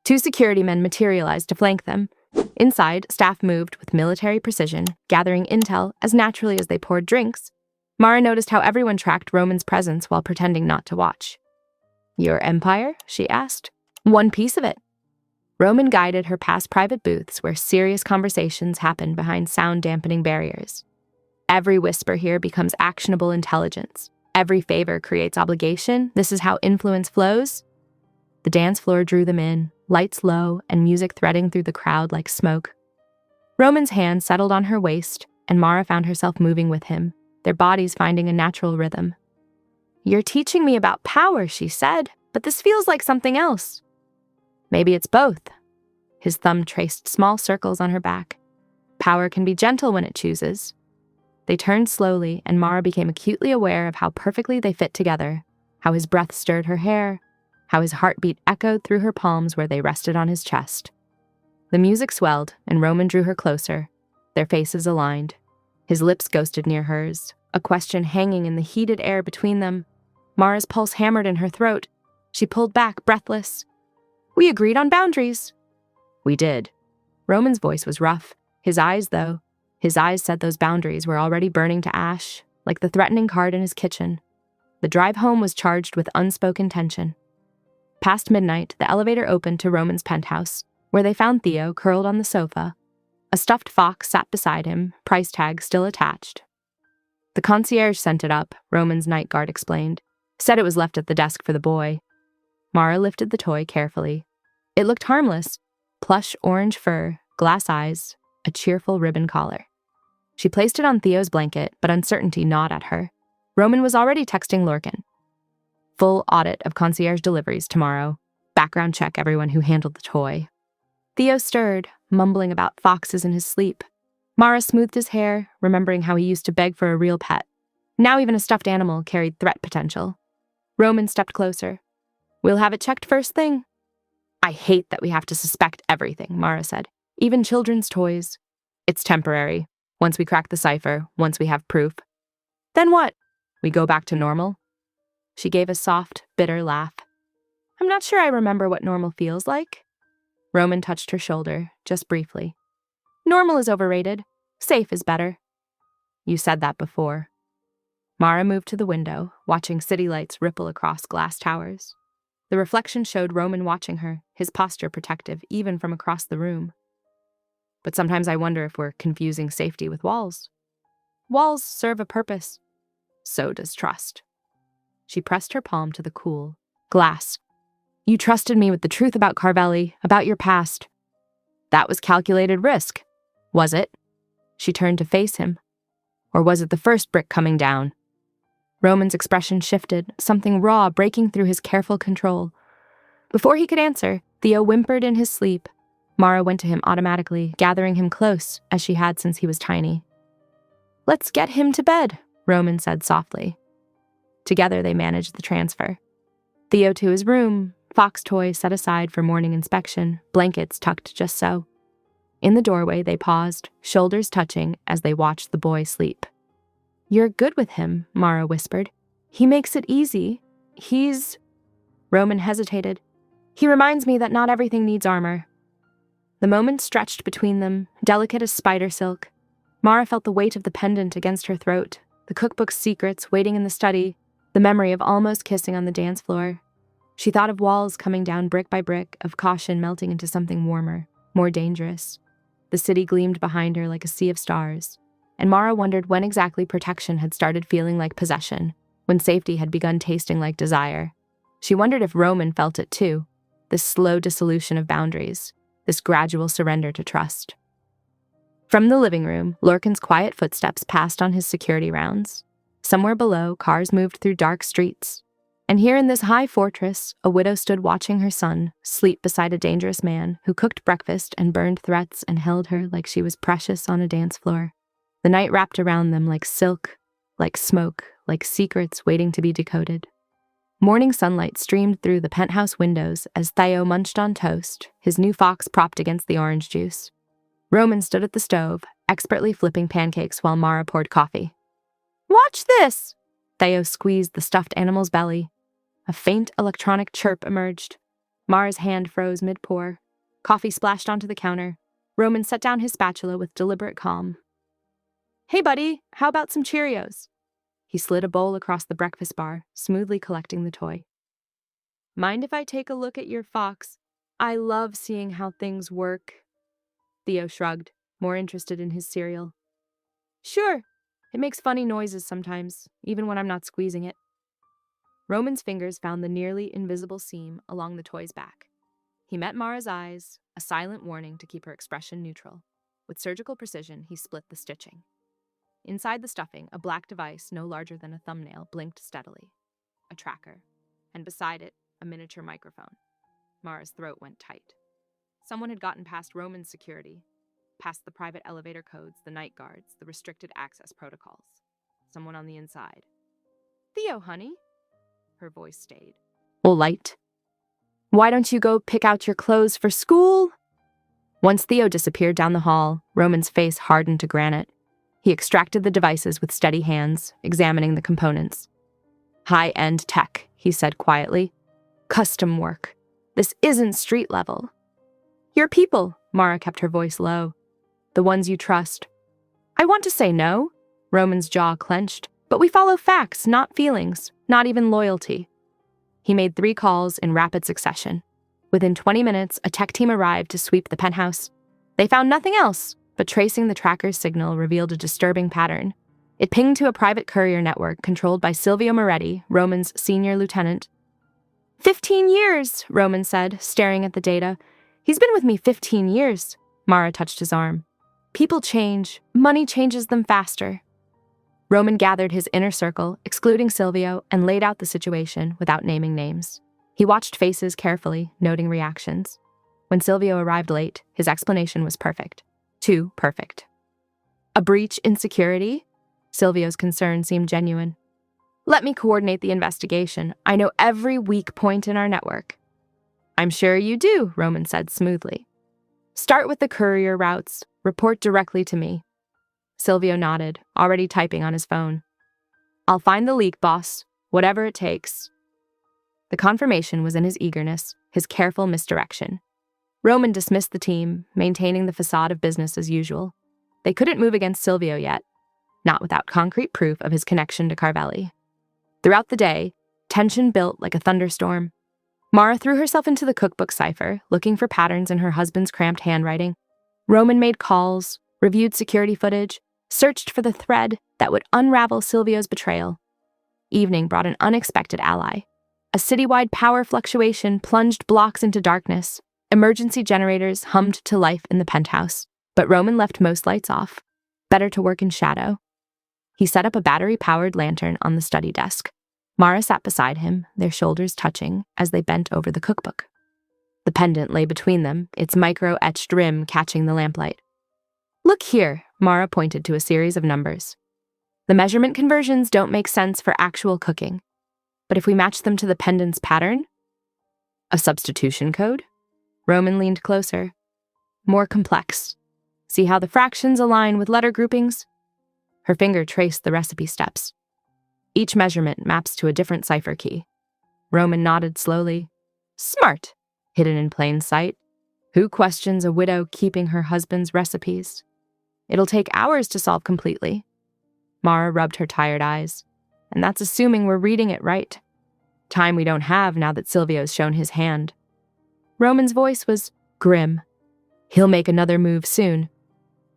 2 security men materialized to flank them. Inside, staff moved with military precision, gathering intel as naturally as they poured drinks. Mara noticed how everyone tracked Roman's presence while pretending not to watch. "Your empire?" she asked. "One piece of it." Roman guided her past private booths where serious conversations happened behind sound-dampening barriers. Every whisper here becomes actionable intelligence. Every favor creates obligation. This is how influence flows. The dance floor drew them in, lights low and music threading through the crowd like smoke. Roman's hand settled on her waist, and Mara found herself moving with him, their bodies finding a natural rhythm. "You're teaching me about power," she said, "but this feels like something else." "Maybe it's both." His thumb traced small circles on her back. "Power can be gentle when it chooses." They turned slowly, and Mara became acutely aware of how perfectly they fit together, how his breath stirred her hair, how his heartbeat echoed through her palms where they rested on his chest. The music swelled, and Roman drew her closer, their faces aligned. His lips ghosted near hers, a question hanging in the heated air between them. Mara's pulse hammered in her throat. She pulled back, breathless. "We agreed on boundaries." "We did." Roman's voice was rough. His eyes said those boundaries were already burning to ash, like the threatening card in his kitchen. The drive home was charged with unspoken tension. Past midnight, the elevator opened to Roman's penthouse, where they found Theo curled on the sofa. A stuffed fox sat beside him, price tag still attached. "The concierge sent it up," Roman's night guard explained. "Said it was left at the desk for the boy." Mara lifted the toy carefully. It looked harmless. Plush orange fur, glass eyes, a cheerful ribbon collar. She placed it on Theo's blanket, but uncertainty gnawed at her. Roman was already texting Lorcan. "Full audit of concierge deliveries tomorrow. Background check everyone who handled the toy." Theo stirred, mumbling about foxes in his sleep. Mara smoothed his hair, remembering how he used to beg for a real pet. Now even a stuffed animal carried threat potential. Roman stepped closer. "We'll have it checked first thing." "I hate that we have to suspect everything," Mara said. "Even children's toys." "It's temporary. Once we crack the cipher, once we have proof." "Then what?" "We go back to normal." She gave a soft, bitter laugh. "I'm not sure I remember what normal feels like." Roman touched her shoulder, just briefly. "Normal is overrated. Safe is better." "You said that before." Mara moved to the window, watching city lights ripple across glass towers. The reflection showed Roman watching her, his posture protective even from across the room. "But sometimes I wonder if we're confusing safety with walls." "Walls serve a purpose." "So does trust." She pressed her palm to the cool glass. "You trusted me with the truth about Carvelli, about your past." "That was calculated risk." "Was it?" She turned to face him. "Or was it the first brick coming down?" Roman's expression shifted, something raw breaking through his careful control. Before he could answer, Theo whimpered in his sleep. Mara went to him automatically, gathering him close, as she had since he was tiny. "Let's get him to bed," Roman said softly. Together they managed the transfer. Theo to his room, fox toy set aside for morning inspection, blankets tucked just so. In the doorway they paused, shoulders touching as they watched the boy sleep. "You're good with him," Mara whispered. "He makes it easy. He's—" Roman hesitated. "He reminds me that not everything needs armor." The moment stretched between them, delicate as spider silk. Mara felt the weight of the pendant against her throat, the cookbook's secrets waiting in the study, the memory of almost kissing on the dance floor. She thought of walls coming down brick by brick, of caution melting into something warmer, more dangerous. The city gleamed behind her like a sea of stars, and Mara wondered when exactly protection had started feeling like possession, when safety had begun tasting like desire. She wondered if Roman felt it too, this slow dissolution of boundaries, this gradual surrender to trust. From the living room, Lorcan's quiet footsteps passed on his security rounds. Somewhere below, cars moved through dark streets. And here in this high fortress, a widow stood watching her son sleep beside a dangerous man who cooked breakfast and burned threats and held her like she was precious on a dance floor. The night wrapped around them like silk, like smoke, like secrets waiting to be decoded. Morning sunlight streamed through the penthouse windows as Theo munched on toast, his new fox propped against the orange juice. Roman stood at the stove, expertly flipping pancakes while Mara poured coffee. "Watch this!" Theo squeezed the stuffed animal's belly. A faint electronic chirp emerged. Mara's hand froze mid-pour. Coffee splashed onto the counter. Roman set down his spatula with deliberate calm. "Hey, buddy, how about some Cheerios?" He slid a bowl across the breakfast bar, smoothly collecting the toy. "Mind if I take a look at your fox? I love seeing how things work." Theo shrugged, more interested in his cereal. "Sure. It makes funny noises sometimes, even when I'm not squeezing it." Roman's fingers found the nearly invisible seam along the toy's back. He met Mara's eyes, a silent warning to keep her expression neutral. With surgical precision, he split the stitching. Inside the stuffing, a black device no larger than a thumbnail blinked steadily. A tracker. And beside it, a miniature microphone. Mara's throat went tight. Someone had gotten past Roman's security, past the private elevator codes, the night guards, the restricted access protocols. Someone on the inside. "Theo, honey." Her voice stayed. "All right. Why don't you go pick out your clothes for school?" Once Theo disappeared down the hall, Roman's face hardened to granite. He extracted the devices with steady hands, examining the components. "High-end tech," he said quietly. "Custom work. This isn't street level." "Your people," Mara kept her voice low. "The ones you trust." "I want to say no." Roman's jaw clenched. "But we follow facts, not feelings, not even loyalty." He made 3 calls in rapid succession. Within 20 minutes, a tech team arrived to sweep the penthouse. They found nothing else, but tracing the tracker's signal revealed a disturbing pattern. It pinged to a private courier network controlled by Silvio Moretti, Roman's senior lieutenant. 15 years, Roman said, staring at the data. "He's been with me 15 years. Mara touched his arm. "People change. Money changes them faster." Roman gathered his inner circle, excluding Silvio, and laid out the situation without naming names. He watched faces carefully, noting reactions. When Silvio arrived late, his explanation was perfect. Too perfect. "A breach in security?" Silvio's concern seemed genuine. "Let me coordinate the investigation. I know every weak point in our network." "I'm sure you do," Roman said smoothly. "Start with the courier routes. Report directly to me." Silvio nodded, already typing on his phone. "I'll find the leak, boss, whatever it takes." The confirmation was in his eagerness, his careful misdirection. Roman dismissed the team, maintaining the facade of business as usual. They couldn't move against Silvio yet, not without concrete proof of his connection to Carvelli. Throughout the day, tension built like a thunderstorm. Mara threw herself into the cookbook cipher, looking for patterns in her husband's cramped handwriting. Roman made calls, reviewed security footage, searched for the thread that would unravel Silvio's betrayal. Evening brought an unexpected ally. A citywide power fluctuation plunged blocks into darkness. Emergency generators hummed to life in the penthouse, but Roman left most lights off. Better to work in shadow. He set up a battery-powered lantern on the study desk. Mara sat beside him, their shoulders touching as they bent over the cookbook. The pendant lay between them, its micro-etched rim catching the lamplight. "Look here," Mara pointed to a series of numbers. "The measurement conversions don't make sense for actual cooking. But if we match them to the pendant's pattern?" "A substitution code?" Roman leaned closer. "More complex. See how the fractions align with letter groupings?" Her finger traced the recipe steps. Each measurement maps to a different cipher key. Roman nodded slowly. "Smart. Hidden in plain sight. Who questions a widow keeping her husband's recipes? It'll take hours to solve completely." Mara rubbed her tired eyes. "And that's assuming we're reading it right. Time we don't have now that Silvio's shown his hand." Roman's voice was grim. "He'll make another move soon."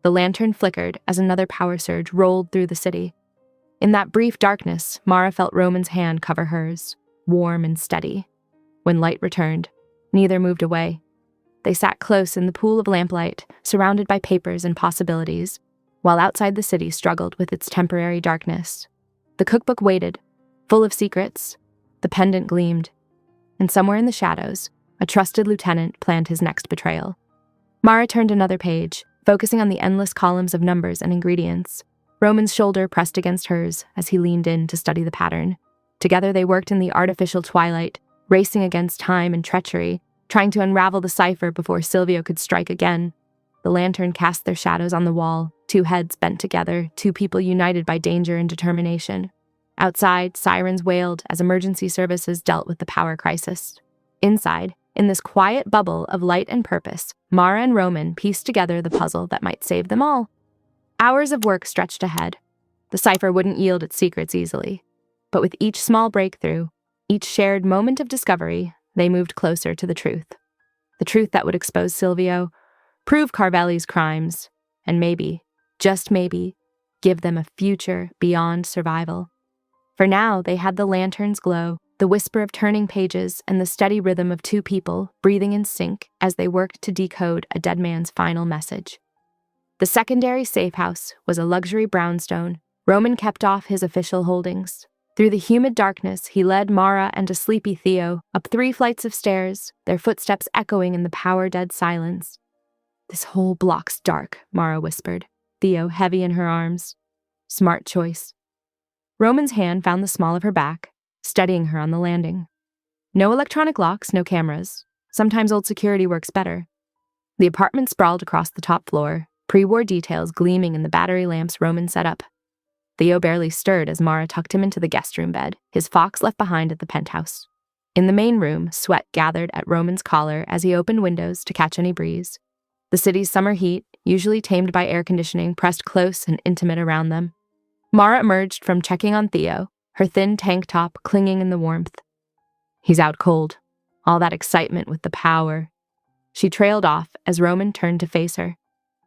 The lantern flickered as another power surge rolled through the city. In that brief darkness, Mara felt Roman's hand cover hers, warm and steady. When light returned, neither moved away. They sat close in the pool of lamplight, surrounded by papers and possibilities, while outside the city struggled with its temporary darkness. The cookbook waited, full of secrets. The pendant gleamed. And somewhere in the shadows, a trusted lieutenant planned his next betrayal. Mara turned another page, focusing on the endless columns of numbers and ingredients. Roman's shoulder pressed against hers as he leaned in to study the pattern. Together they worked in the artificial twilight, racing against time and treachery, trying to unravel the cipher before Silvio could strike again. The lantern cast their shadows on the wall, 2 heads bent together, 2 people united by danger and determination. Outside, sirens wailed as emergency services dealt with the power crisis. Inside, in this quiet bubble of light and purpose, Mara and Roman pieced together the puzzle that might save them all. Hours of work stretched ahead. The cipher wouldn't yield its secrets easily. But with each small breakthrough, each shared moment of discovery, they moved closer to the truth. The truth that would expose Silvio, prove Carvelli's crimes, and maybe, just maybe, give them a future beyond survival. For now, they had the lantern's glow, the whisper of turning pages, and the steady rhythm of two people breathing in sync as they worked to decode a dead man's final message. The secondary safe house was a luxury brownstone. Roman kept off his official holdings. Through the humid darkness, he led Mara and a sleepy Theo up 3 flights of stairs, their footsteps echoing in the power-dead silence. "This whole block's dark," Mara whispered, Theo heavy in her arms. Smart choice. Roman's hand found the small of her back, steadying her on the landing. No electronic locks, no cameras. Sometimes old security works better. The apartment sprawled across the top floor, pre-war details gleaming in the battery lamps Roman set up. Theo barely stirred as Mara tucked him into the guest room bed, his fox left behind at the penthouse. In the main room, sweat gathered at Roman's collar as he opened windows to catch any breeze. The city's summer heat, usually tamed by air conditioning, pressed close and intimate around them. Mara emerged from checking on Theo, her thin tank top clinging in the warmth. "He's out cold. All that excitement with the power." She trailed off as Roman turned to face her.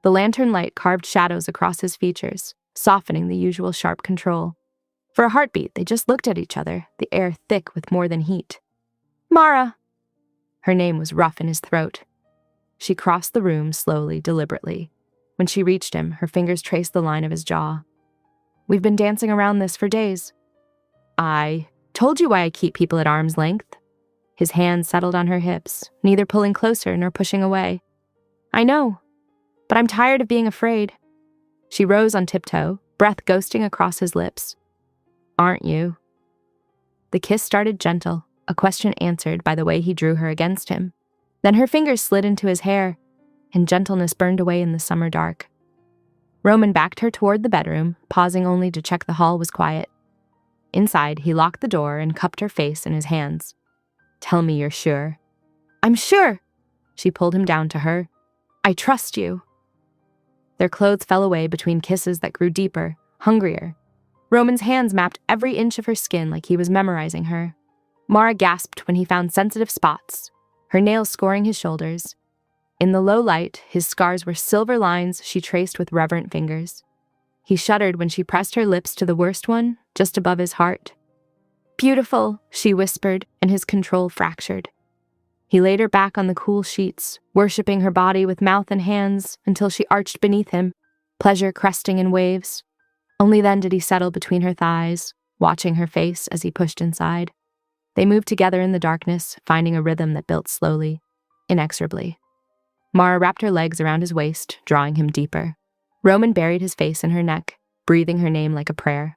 The lantern light carved shadows across his features, softening the usual sharp control. For a heartbeat, they just looked at each other, the air thick with more than heat. "Mara!" Her name was rough in his throat. She crossed the room slowly, deliberately. When she reached him, her fingers traced the line of his jaw. "We've been dancing around this for days." "I told you why I keep people at arm's length." His hand settled on her hips, neither pulling closer nor pushing away. "I know, but I'm tired of being afraid." She rose on tiptoe, breath ghosting across his lips. "Aren't you?" The kiss started gentle, a question answered by the way he drew her against him. Then her fingers slid into his hair, and gentleness burned away in the summer dark. Roman backed her toward the bedroom, pausing only to check the hall was quiet. Inside, he locked the door and cupped her face in his hands. "Tell me you're sure." "I'm sure." She pulled him down to her. "I trust you." Their clothes fell away between kisses that grew deeper, hungrier. Roman's hands mapped every inch of her skin like he was memorizing her. Mara gasped when he found sensitive spots, her nails scoring his shoulders. In the low light, his scars were silver lines she traced with reverent fingers. He shuddered when she pressed her lips to the worst one, just above his heart. "Beautiful," she whispered, and his control fractured. He laid her back on the cool sheets, worshipping her body with mouth and hands until she arched beneath him, pleasure cresting in waves. Only then did he settle between her thighs, watching her face as he pushed inside. They moved together in the darkness, finding a rhythm that built slowly, inexorably. Mara wrapped her legs around his waist, drawing him deeper. Roman buried his face in her neck, breathing her name like a prayer.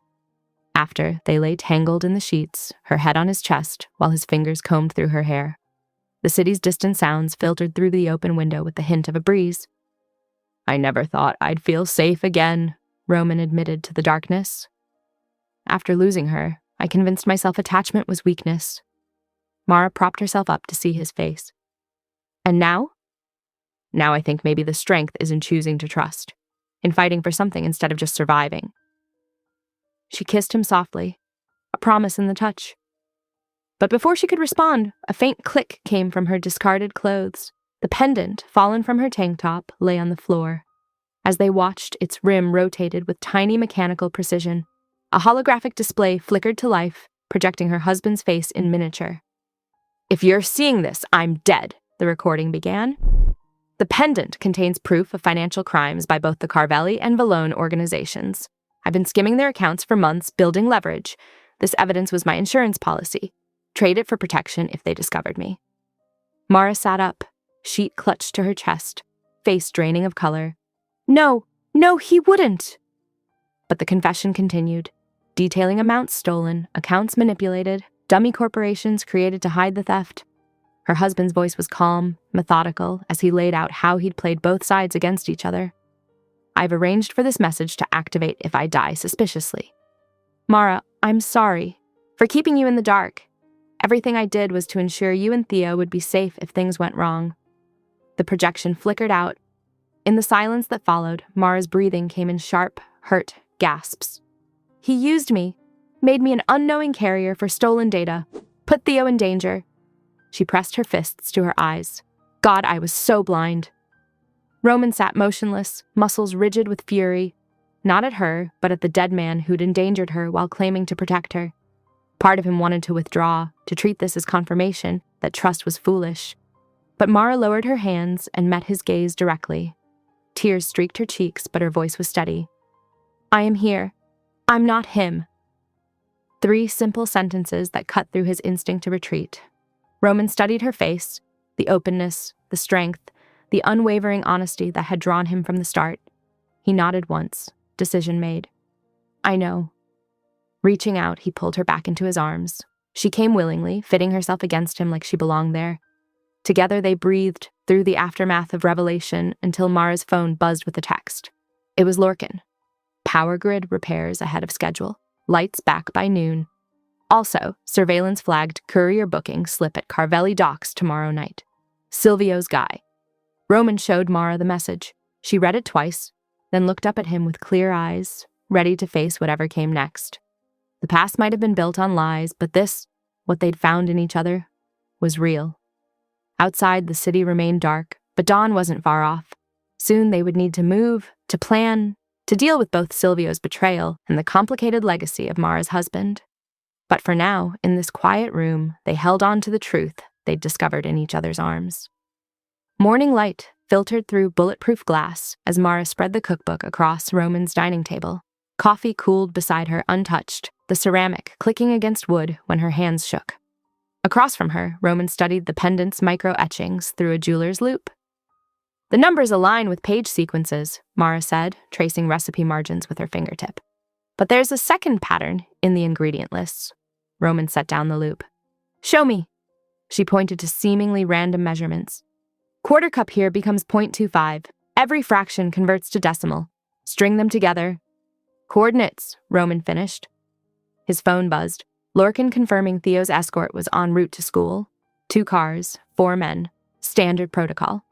After, they lay tangled in the sheets, her head on his chest, while his fingers combed through her hair. The city's distant sounds filtered through the open window with the hint of a breeze. "I never thought I'd feel safe again," Roman admitted to the darkness. "After losing her, I convinced myself attachment was weakness." Mara propped herself up to see his face. "And now?" "Now I think maybe the strength is in choosing to trust, in fighting for something instead of just surviving." She kissed him softly, a promise in the touch. But before she could respond, a faint click came from her discarded clothes. The pendant, fallen from her tank top, lay on the floor. As they watched, its rim rotated with tiny mechanical precision. A holographic display flickered to life, projecting her husband's face in miniature. "If you're seeing this, I'm dead," the recording began. "The pendant contains proof of financial crimes by both the Carvelli and Vallone organizations. I've been skimming their accounts for months, building leverage. This evidence was my insurance policy. Trade it for protection if they discovered me." Mara sat up, sheet clutched to her chest, face draining of color. No, he wouldn't." But the confession continued, detailing amounts stolen, accounts manipulated, dummy corporations created to hide the theft. Her husband's voice was calm, methodical, as he laid out how he'd played both sides against each other. "I've arranged for this message to activate if I die suspiciously." "Mara, I'm sorry for keeping you in the dark. Everything I did was to ensure you and Theo would be safe if things went wrong." The projection flickered out. In the silence that followed, Mara's breathing came in sharp, hurt gasps. "He used me, made me an unknowing carrier for stolen data, put Theo in danger." She pressed her fists to her eyes. God, I was so blind. Roman sat motionless, muscles rigid with fury, not at her, but at the dead man who'd endangered her while claiming to protect her. Part of him wanted to withdraw, to treat this as confirmation that trust was foolish. But Mara lowered her hands and met his gaze directly. Tears streaked her cheeks, but her voice was steady. "I am here. I'm not him." 3 simple sentences that cut through his instinct to retreat. Roman studied her face, the openness, the strength, the unwavering honesty that had drawn him from the start. He nodded once, decision made. "I know." Reaching out, he pulled her back into his arms. She came willingly, fitting herself against him like she belonged there. Together they breathed through the aftermath of revelation until Mara's phone buzzed with a text. It was Lorcan. Power grid repairs ahead of schedule. Lights back by noon. Also, surveillance flagged courier booking slip at Carvelli docks tomorrow night. Silvio's guy. Roman showed Mara the message. She read it twice, then looked up at him with clear eyes, ready to face whatever came next. The past might have been built on lies, but this, what they'd found in each other, was real. Outside, the city remained dark, but dawn wasn't far off. Soon they would need to move, to plan, to deal with both Silvio's betrayal and the complicated legacy of Mara's husband. But for now, in this quiet room, they held on to the truth they'd discovered in each other's arms. Morning light filtered through bulletproof glass as Mara spread the cookbook across Roman's dining table. Coffee cooled beside her untouched, the ceramic clicking against wood when her hands shook. Across from her, Roman studied the pendant's micro-etchings through a jeweler's loupe. "The numbers align with page sequences," Mara said, tracing recipe margins with her fingertip. "But there's a second pattern in the ingredient lists." Roman set down the loupe. "Show me." She pointed to seemingly random measurements. "Quarter cup here becomes 0.25. Every fraction converts to decimal. String them together." "Coordinates," Roman finished. His phone buzzed. Lorcan confirming Theo's escort was en route to school. 2 cars, 4 men. Standard protocol.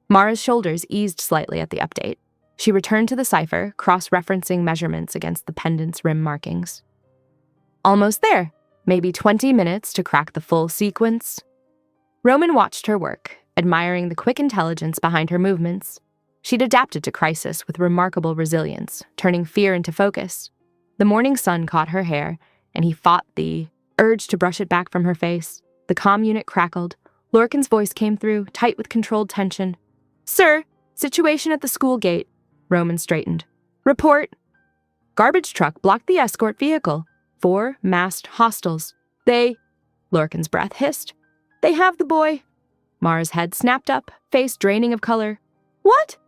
Mara's shoulders eased slightly at the update. She returned to the cipher, cross-referencing measurements against the pendant's rim markings. "Almost there. Maybe 20 minutes to crack the full sequence." Roman watched her work, admiring the quick intelligence behind her movements. She'd adapted to crisis with remarkable resilience, turning fear into focus. The morning sun caught her hair, and he fought the urge to brush it back from her face. The comm unit crackled. Lorcan's voice came through, tight with controlled tension. "Sir, situation at the school gate." Roman straightened. "Report." "Garbage truck blocked the escort vehicle. 4 masked hostiles. They..." Lorcan's breath hissed. "They have the boy." Mara's head snapped up, face draining of color. "What?"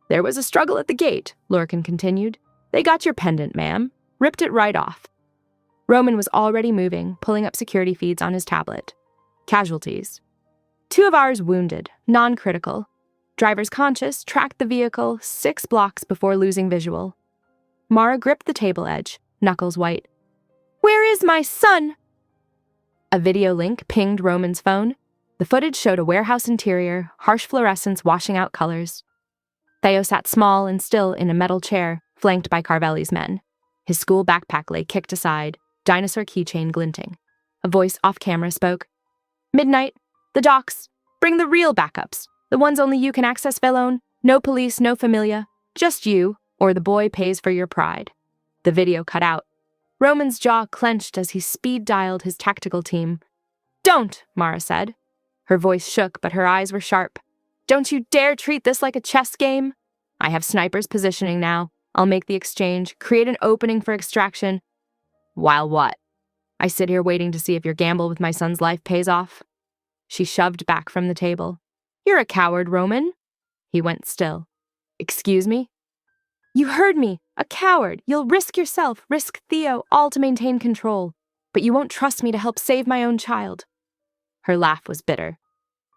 "There was a struggle at the gate," Lorcan continued. "They got your pendant, ma'am. Ripped it right off." Roman was already moving, pulling up security feeds on his tablet. Casualties. 2 of ours wounded, non-critical. Driver's conscious, tracked the vehicle 6 blocks before losing visual. Mara gripped the table edge, knuckles white. "Where is my son?" A video link pinged Roman's phone. The footage showed a warehouse interior, harsh fluorescence washing out colors. Theo sat small and still in a metal chair, flanked by Carvelli's men. His school backpack lay kicked aside, dinosaur keychain glinting. A voice off-camera spoke. "Midnight, the docks. Bring the real backups. The ones only you can access, Velone. No police, no familia. Just you, or the boy pays for your pride." The video cut out. Roman's jaw clenched as he speed-dialed his tactical team. "Don't," Mara said. Her voice shook, but her eyes were sharp. "Don't you dare treat this like a chess game. I have snipers positioning now. I'll make the exchange, create an opening for extraction." "While what?" "I sit here waiting to see if your gamble with my son's life pays off." She shoved back from the table. "You're a coward, Roman." He went still. "Excuse me?" "You heard me. A coward. You'll risk yourself, risk Theo, all to maintain control. But you won't trust me to help save my own child." Her laugh was bitter.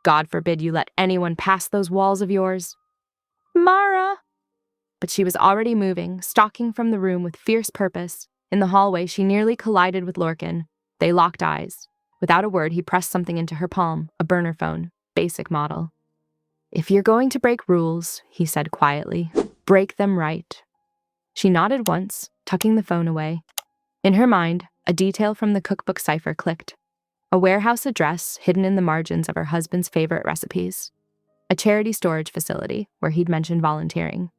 "God forbid you let anyone pass those walls of yours." "Mara!" But she was already moving, stalking from the room with fierce purpose, In the hallway, she nearly collided with Lorcan. They locked eyes. Without a word, he pressed something into her palm, a burner phone, basic model. "If you're going to break rules," he said quietly, "break them right." She nodded once, tucking the phone away. In her mind, a detail from the cookbook cipher clicked. A warehouse address hidden in the margins of her husband's favorite recipes. A charity storage facility where he'd mentioned volunteering.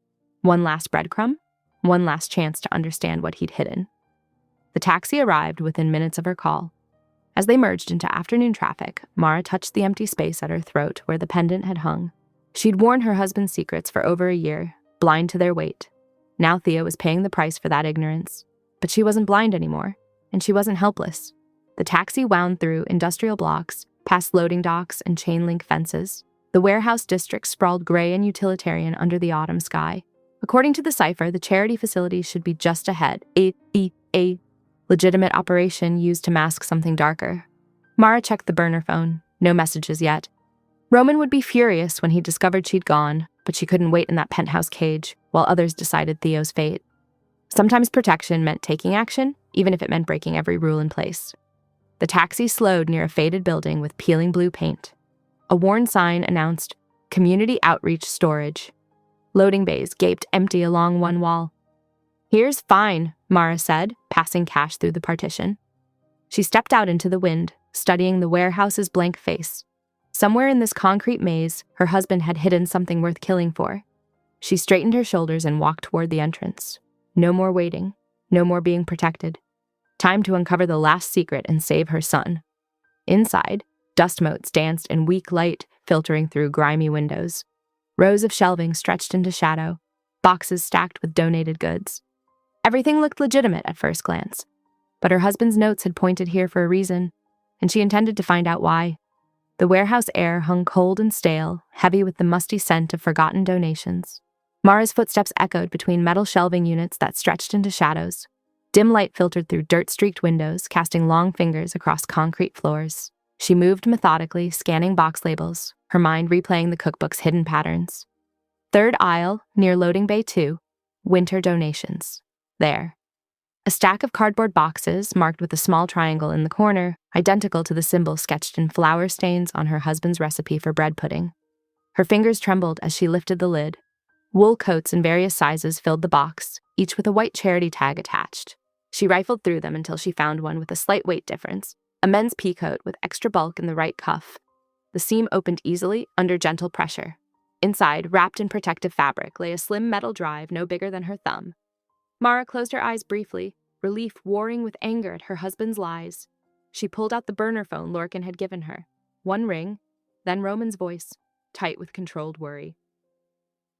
One last breadcrumb, one last chance to understand what he'd hidden. The taxi arrived within minutes of her call. As they merged into afternoon traffic, Mara touched the empty space at her throat where the pendant had hung. She'd worn her husband's secrets for over a year, blind to their weight. Now Thea was paying the price for that ignorance. But she wasn't blind anymore, and she wasn't helpless. The taxi wound through industrial blocks, past loading docks and chain-link fences. The warehouse district sprawled gray and utilitarian under the autumn sky. According to the cipher, the charity facility should be just ahead. A legitimate operation used to mask something darker. Mara checked the burner phone. No messages yet. Roman would be furious when he discovered she'd gone, but she couldn't wait in that penthouse cage while others decided Theo's fate. Sometimes protection meant taking action, even if it meant breaking every rule in place. The taxi slowed near a faded building with peeling blue paint. A worn sign announced, "Community Outreach Storage." Loading bays gaped empty along one wall. "Here's fine," Mara said, passing cash through the partition. She stepped out into the wind, studying the warehouse's blank face. Somewhere in this concrete maze, her husband had hidden something worth killing for. She straightened her shoulders and walked toward the entrance. No more waiting, no more being protected. Time to uncover the last secret and save her son. Inside, dust motes danced in weak light filtering through grimy windows. Rows of shelving stretched into shadow, boxes stacked with donated goods. Everything looked legitimate at first glance, but her husband's notes had pointed here for a reason, and she intended to find out why. The warehouse air hung cold and stale, heavy with the musty scent of forgotten donations. Mara's footsteps echoed between metal shelving units that stretched into shadows. Dim light filtered through dirt-streaked windows, casting long fingers across concrete floors. She moved methodically, scanning box labels, her mind replaying the cookbook's hidden patterns. Third aisle, near loading bay 2, winter donations. There. A stack of cardboard boxes, marked with a small triangle in the corner, identical to the symbol sketched in flour stains on her husband's recipe for bread pudding. Her fingers trembled as she lifted the lid. Wool coats in various sizes filled the box, each with a white charity tag attached. She rifled through them until she found one with a slight weight difference, a men's pea coat with extra bulk in the right cuff. The seam opened easily, under gentle pressure. Inside, wrapped in protective fabric, lay a slim metal drive no bigger than her thumb. Mara closed her eyes briefly, relief warring with anger at her husband's lies. She pulled out the burner phone Lorcan had given her. One ring, then Roman's voice, tight with controlled worry.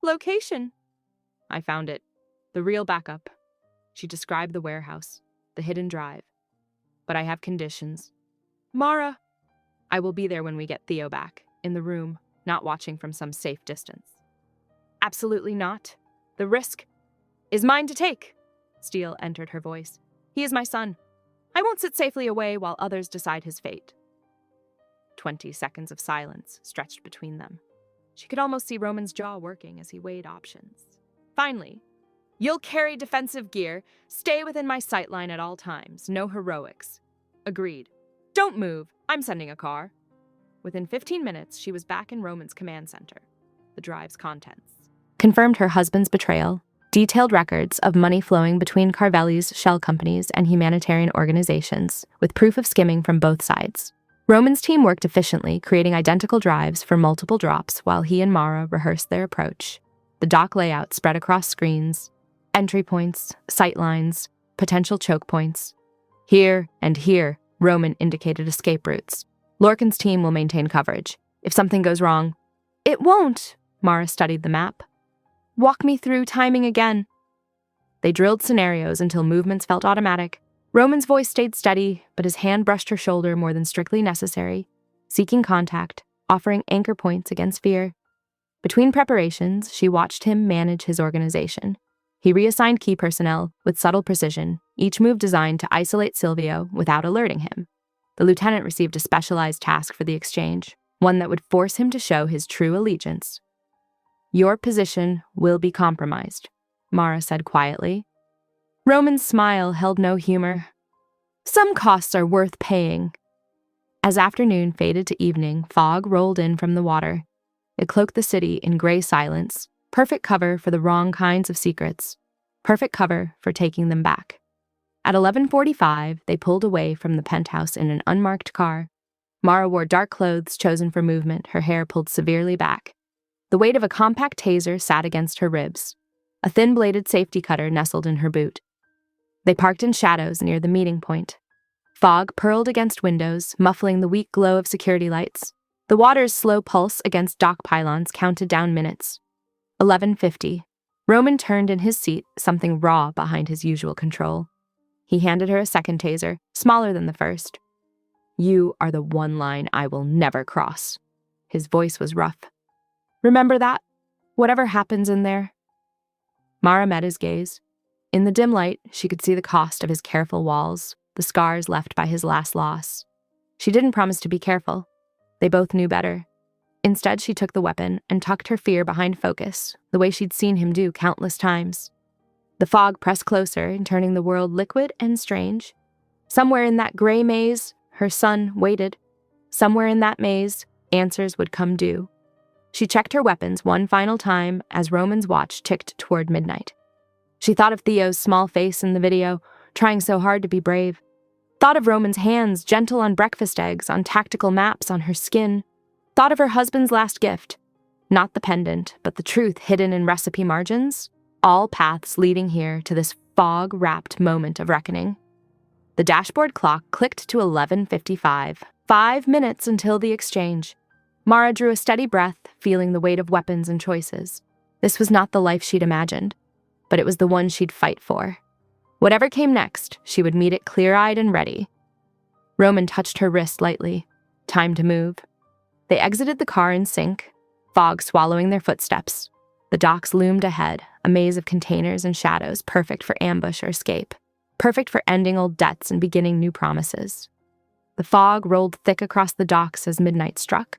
"Location." "I found it. The real backup." She described the warehouse, the hidden drive. "But I have conditions." "Mara." "I will be there when we get Theo back, in the room, not watching from some safe distance." "Absolutely not. The risk is mine to take." Steel entered her voice. "He is my son. I won't sit safely away while others decide his fate." 20 seconds of silence stretched between them. She could almost see Roman's jaw working as he weighed options. Finally, "You'll carry defensive gear, stay within my sightline at all times, no heroics." "Agreed. Don't move, I'm sending a car." Within 15 minutes, she was back in Roman's command center. The drive's contents confirmed her husband's betrayal. Detailed records of money flowing between Carvelli's shell companies and humanitarian organizations, with proof of skimming from both sides. Roman's team worked efficiently, creating identical drives for multiple drops while he and Mara rehearsed their approach. The dock layout spread across screens, entry points, sight lines, potential choke points. Here and here, Roman indicated escape routes. Lorcan's team will maintain coverage. If something goes wrong, "It won't," Mara studied the map. "Walk me through timing again." They drilled scenarios until movements felt automatic. Roman's voice stayed steady, but his hand brushed her shoulder more than strictly necessary, seeking contact, offering anchor points against fear. Between preparations, she watched him manage his organization. He reassigned key personnel with subtle precision, each move designed to isolate Silvio without alerting him. The lieutenant received a specialized task for the exchange, one that would force him to show his true allegiance. "Your position will be compromised," Mara said quietly. Roman's smile held no humor. Some costs are worth paying. As afternoon faded to evening, fog rolled in from the water. It cloaked the city in gray silence, perfect cover for the wrong kinds of secrets, perfect cover for taking them back. At 11:45, they pulled away from the penthouse in an unmarked car. Mara wore dark clothes chosen for movement, her hair pulled severely back. The weight of a compact taser sat against her ribs. A thin-bladed safety cutter nestled in her boot. They parked in shadows near the meeting point. Fog purled against windows, muffling the weak glow of security lights. The water's slow pulse against dock pylons counted down minutes. 11:50. Roman turned in his seat, something raw behind his usual control. He handed her a second taser, smaller than the first. "You are the one line I will never cross." His voice was rough. "Remember that? Whatever happens in there." Mara met his gaze. In the dim light, she could see the cost of his careful walls, the scars left by his last loss. She didn't promise to be careful. They both knew better. Instead, she took the weapon and tucked her fear behind focus, the way she'd seen him do countless times. The fog pressed closer, turning the world liquid and strange. Somewhere in that gray maze, her son waited. Somewhere in that maze, answers would come due. She checked her weapons one final time as Roman's watch ticked toward midnight. She thought of Theo's small face in the video, trying so hard to be brave. Thought of Roman's hands, gentle on breakfast eggs, on tactical maps on her skin. Thought of her husband's last gift. Not the pendant, but the truth hidden in recipe margins. All paths leading here to this fog-wrapped moment of reckoning. The dashboard clock clicked to 11:55, 5 minutes until the exchange. Mara drew a steady breath, feeling the weight of weapons and choices. This was not the life she'd imagined, but it was the one she'd fight for. Whatever came next, she would meet it clear-eyed and ready. Roman touched her wrist lightly. Time to move. They exited the car in sync, fog swallowing their footsteps. The docks loomed ahead, a maze of containers and shadows, perfect for ambush or escape, perfect for ending old debts and beginning new promises. The fog rolled thick across the docks as midnight struck.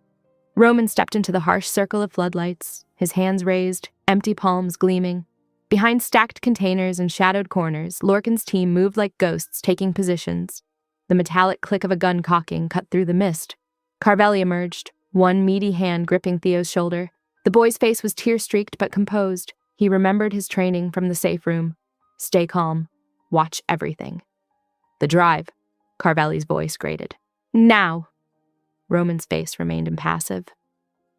Roman stepped into the harsh circle of floodlights, his hands raised, empty palms gleaming. Behind stacked containers and shadowed corners, Lorcan's team moved like ghosts, taking positions. The metallic click of a gun cocking cut through the mist. Carvelli emerged, one meaty hand gripping Theo's shoulder. The boy's face was tear-streaked but composed. He remembered his training from the safe room. Stay calm. Watch everything. The drive, Carvelli's voice grated. Now. Roman's face remained impassive.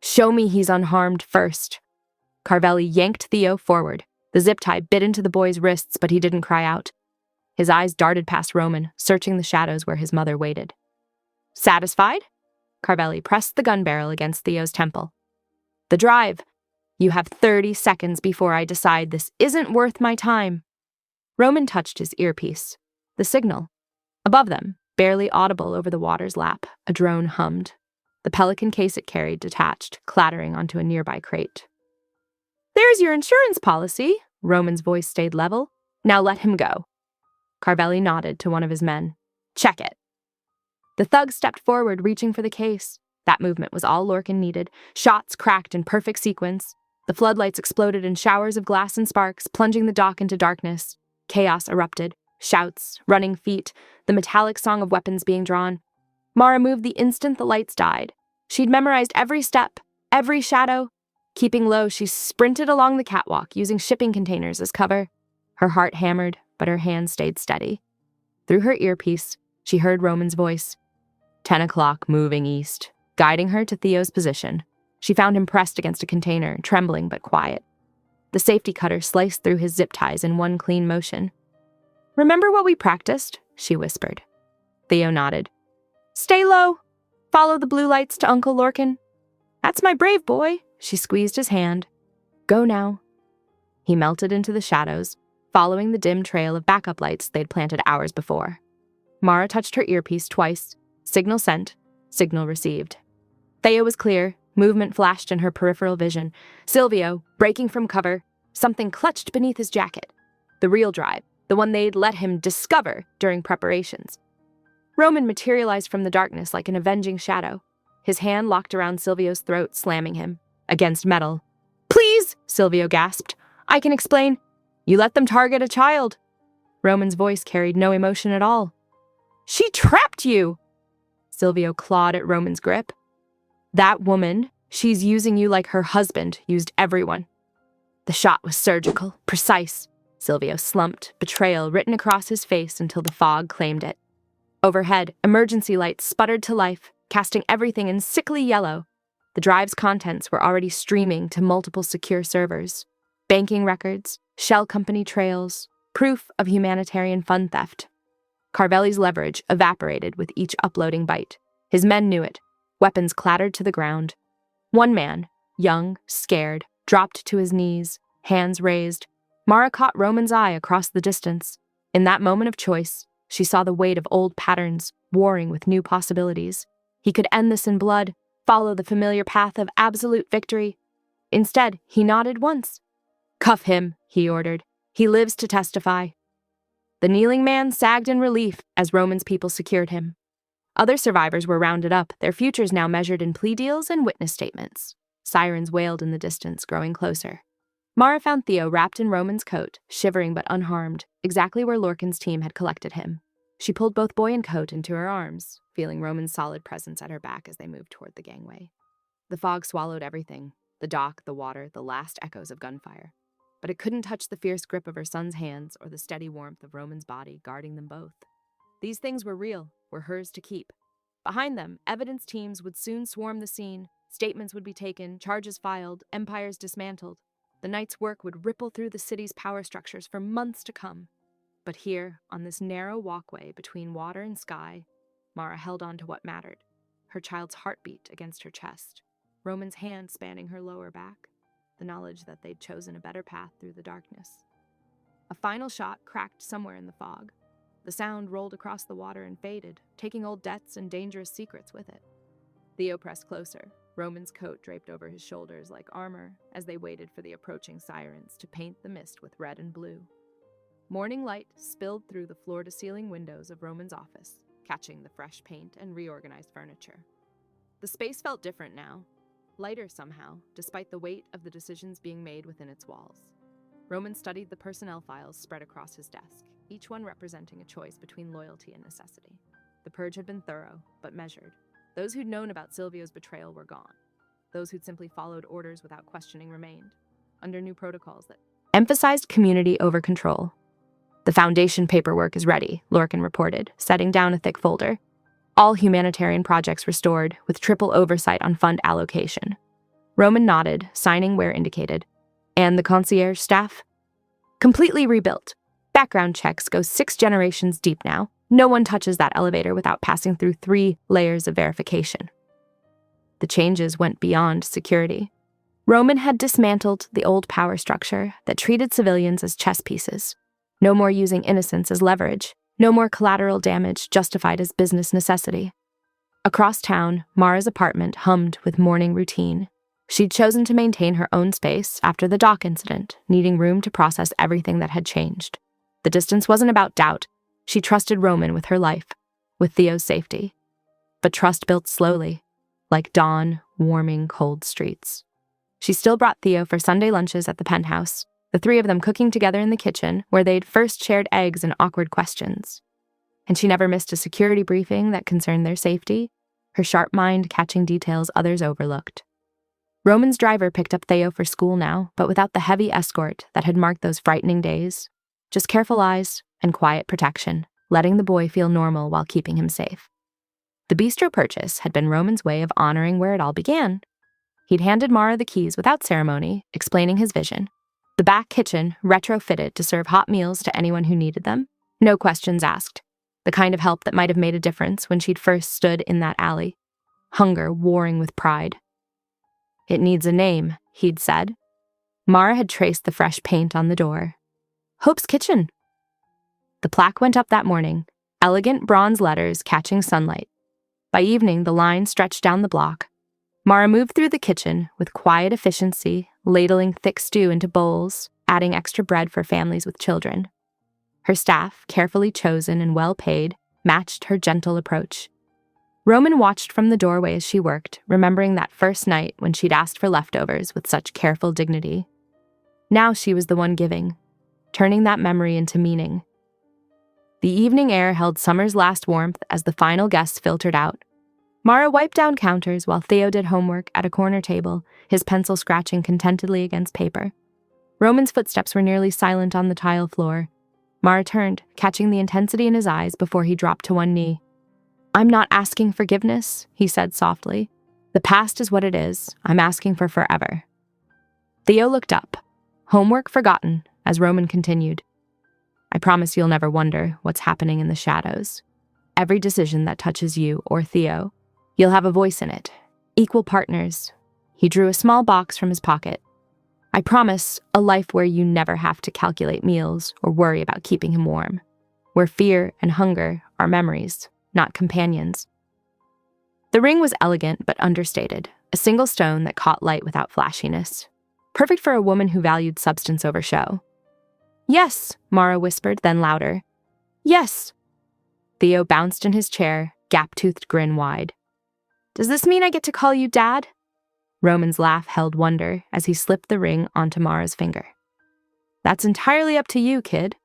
Show me he's unharmed first. Carvelli yanked Theo forward. The zip tie bit into the boy's wrists, but he didn't cry out. His eyes darted past Roman, searching the shadows where his mother waited. Satisfied? Carvelli pressed the gun barrel against Theo's temple. The drive. You have 30 seconds before I decide this isn't worth my time. Roman touched his earpiece. The signal. Above them, barely audible over the water's lap, a drone hummed. The pelican case it carried detached, clattering onto a nearby crate. There's your insurance policy. Roman's voice stayed level. Now let him go. Carvelli nodded to one of his men. Check it. The thug stepped forward, reaching for the case. That movement was all Lorcan needed. Shots cracked in perfect sequence. The floodlights exploded in showers of glass and sparks, plunging the dock into darkness. Chaos erupted. Shouts, running feet, the metallic song of weapons being drawn. Mara moved the instant the lights died. She'd memorized every step, every shadow. Keeping low, she sprinted along the catwalk, using shipping containers as cover. Her heart hammered, but her hands stayed steady. Through her earpiece, she heard Roman's voice. 10 o'clock, moving east, guiding her to Theo's position. She found him pressed against a container, trembling but quiet. The safety cutter sliced through his zip ties in one clean motion. Remember what we practiced? She whispered. Theo nodded. Stay low. Follow the blue lights to Uncle Lorcan. That's my brave boy. She squeezed his hand. Go now. He melted into the shadows, following the dim trail of backup lights they'd planted hours before. Mara touched her earpiece twice. Signal sent, signal received. Theo was clear. Movement flashed in her peripheral vision. Silvio, breaking from cover, something clutched beneath his jacket. The real drive, the one they'd let him discover during preparations. Roman materialized from the darkness like an avenging shadow. His hand locked around Silvio's throat, slamming him. Against metal. Please, Silvio gasped. I can explain. You let them target a child. Roman's voice carried no emotion at all. "She trapped you!" Silvio clawed at Roman's grip. "That woman, she's using you like her husband used everyone." The shot was surgical, precise. Silvio slumped, betrayal written across his face until the fog claimed it. Overhead, emergency lights sputtered to life, casting everything in sickly yellow. The drive's contents were already streaming to multiple secure servers. Banking records, shell company trails, proof of humanitarian fund theft. Carvelli's leverage evaporated with each uploading byte. His men knew it. Weapons clattered to the ground. One man, young, scared, dropped to his knees, hands raised. Mara caught Roman's eye across the distance. In that moment of choice, she saw the weight of old patterns warring with new possibilities. He could end this in blood, follow the familiar path of absolute victory. Instead, he nodded once. "Cuff him," he ordered. "He lives to testify." The kneeling man sagged in relief as Roman's people secured him. Other survivors were rounded up, their futures now measured in plea deals and witness statements. Sirens wailed in the distance, growing closer. Mara found Theo wrapped in Roman's coat, shivering but unharmed, exactly where Lorcan's team had collected him. She pulled both boy and coat into her arms, feeling Roman's solid presence at her back as they moved toward the gangway. The fog swallowed everything, the dock, the water, the last echoes of gunfire. But it couldn't touch the fierce grip of her son's hands or the steady warmth of Roman's body guarding them both. These things were real, were hers to keep. Behind them, evidence teams would soon swarm the scene, statements would be taken, charges filed, empires dismantled. The night's work would ripple through the city's power structures for months to come. But here, on this narrow walkway between water and sky, Mara held on to what mattered, her child's heartbeat against her chest, Roman's hand spanning her lower back, the knowledge that they'd chosen a better path through the darkness. A final shot cracked somewhere in the fog. The sound rolled across the water and faded, taking old debts and dangerous secrets with it. Theo pressed closer, Roman's coat draped over his shoulders like armor as they waited for the approaching sirens to paint the mist with red and blue. Morning light spilled through the floor-to-ceiling windows of Roman's office, catching the fresh paint and reorganized furniture. The space felt different now, lighter somehow, despite the weight of the decisions being made within its walls. Roman studied the personnel files spread across his desk, each one representing a choice between loyalty and necessity. The purge had been thorough, but measured. Those who'd known about Silvio's betrayal were gone. Those who'd simply followed orders without questioning remained, under new protocols that emphasized community over control. "The foundation paperwork is ready," Lorcan reported, setting down a thick folder. "All humanitarian projects restored, with triple oversight on fund allocation." Roman nodded, signing where indicated. "And the concierge staff?" "Completely rebuilt. Background checks go 6 generations deep now. No one touches that elevator without passing through 3 layers of verification." The changes went beyond security. Roman had dismantled the old power structure that treated civilians as chess pieces. No more using innocence as leverage. No more collateral damage justified as business necessity. Across town, Mara's apartment hummed with morning routine. She'd chosen to maintain her own space after the dock incident, needing room to process everything that had changed. The distance wasn't about doubt. She trusted Roman with her life, with Theo's safety. But trust built slowly, like dawn warming cold streets. She still brought Theo for Sunday lunches at the penthouse, the 3 of them cooking together in the kitchen where they'd first shared eggs and awkward questions. And she never missed a security briefing that concerned their safety, her sharp mind catching details others overlooked. Roman's driver picked up Theo for school now, but without the heavy escort that had marked those frightening days. Just careful eyes and quiet protection, letting the boy feel normal while keeping him safe. The bistro purchase had been Roman's way of honoring where it all began. He'd handed Mara the keys without ceremony, explaining his vision. The back kitchen, retrofitted to serve hot meals to anyone who needed them. No questions asked. The kind of help that might have made a difference when she'd first stood in that alley. Hunger warring with pride. "It needs a name," he'd said. Mara had traced the fresh paint on the door. "Hope's Kitchen." The plaque went up that morning, elegant bronze letters catching sunlight. By evening, the line stretched down the block. Mara moved through the kitchen with quiet efficiency, ladling thick stew into bowls, adding extra bread for families with children. Her staff, carefully chosen and well paid, matched her gentle approach. Roman watched from the doorway as she worked, remembering that first night when she'd asked for leftovers with such careful dignity. Now she was the one giving, turning that memory into meaning. The evening air held summer's last warmth as the final guests filtered out. Mara wiped down counters while Theo did homework at a corner table, his pencil scratching contentedly against paper. Roman's footsteps were nearly silent on the tile floor. Mara turned, catching the intensity in his eyes before he dropped to one knee. "I'm not asking forgiveness," he said softly. "The past is what it is. I'm asking for forever." Theo looked up, homework forgotten, as Roman continued. "I promise you'll never wonder what's happening in the shadows. Every decision that touches you or Theo, you'll have a voice in it. Equal partners." He drew a small box from his pocket. "I promise a life where you never have to calculate meals or worry about keeping him warm. Where fear and hunger are memories, not companions." The ring was elegant but understated, a single stone that caught light without flashiness. Perfect for a woman who valued substance over show. "Yes," Mara whispered, then louder. "Yes." Theo bounced in his chair, gap-toothed grin wide. "Does this mean I get to call you Dad?" Roman's laugh held wonder as he slipped the ring onto Mara's finger. "That's entirely up to you, kid."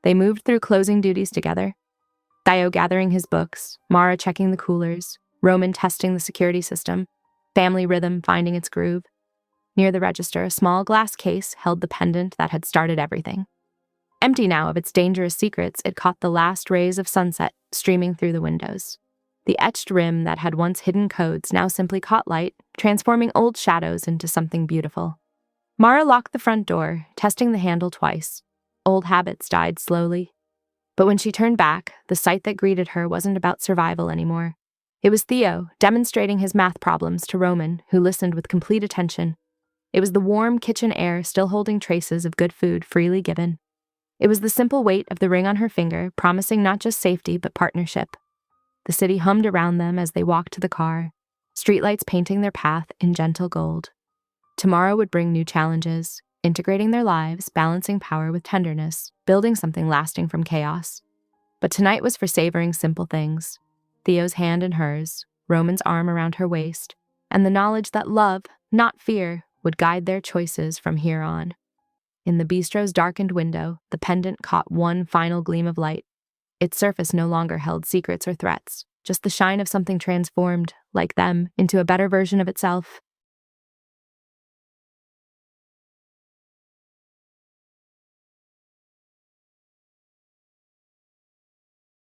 They moved through closing duties together. Theo gathering his books, Mara checking the coolers, Roman testing the security system, family rhythm finding its groove. Near the register, a small glass case held the pendant that had started everything. Empty now of its dangerous secrets, it caught the last rays of sunset streaming through the windows. The etched rim that had once hidden codes now simply caught light, transforming old shadows into something beautiful. Mara locked the front door, testing the handle twice. Old habits died slowly. But when she turned back, the sight that greeted her wasn't about survival anymore. It was Theo, demonstrating his math problems to Roman, who listened with complete attention. It was the warm kitchen air still holding traces of good food freely given. It was the simple weight of the ring on her finger, promising not just safety but partnership. The city hummed around them as they walked to the car, streetlights painting their path in gentle gold. Tomorrow would bring new challenges, integrating their lives, balancing power with tenderness, building something lasting from chaos. But tonight was for savoring simple things. Theo's hand in hers, Roman's arm around her waist, and the knowledge that love, not fear, would guide their choices from here on. In the bistro's darkened window, the pendant caught one final gleam of light. Its surface no longer held secrets or threats, just the shine of something transformed, like them, into a better version of itself.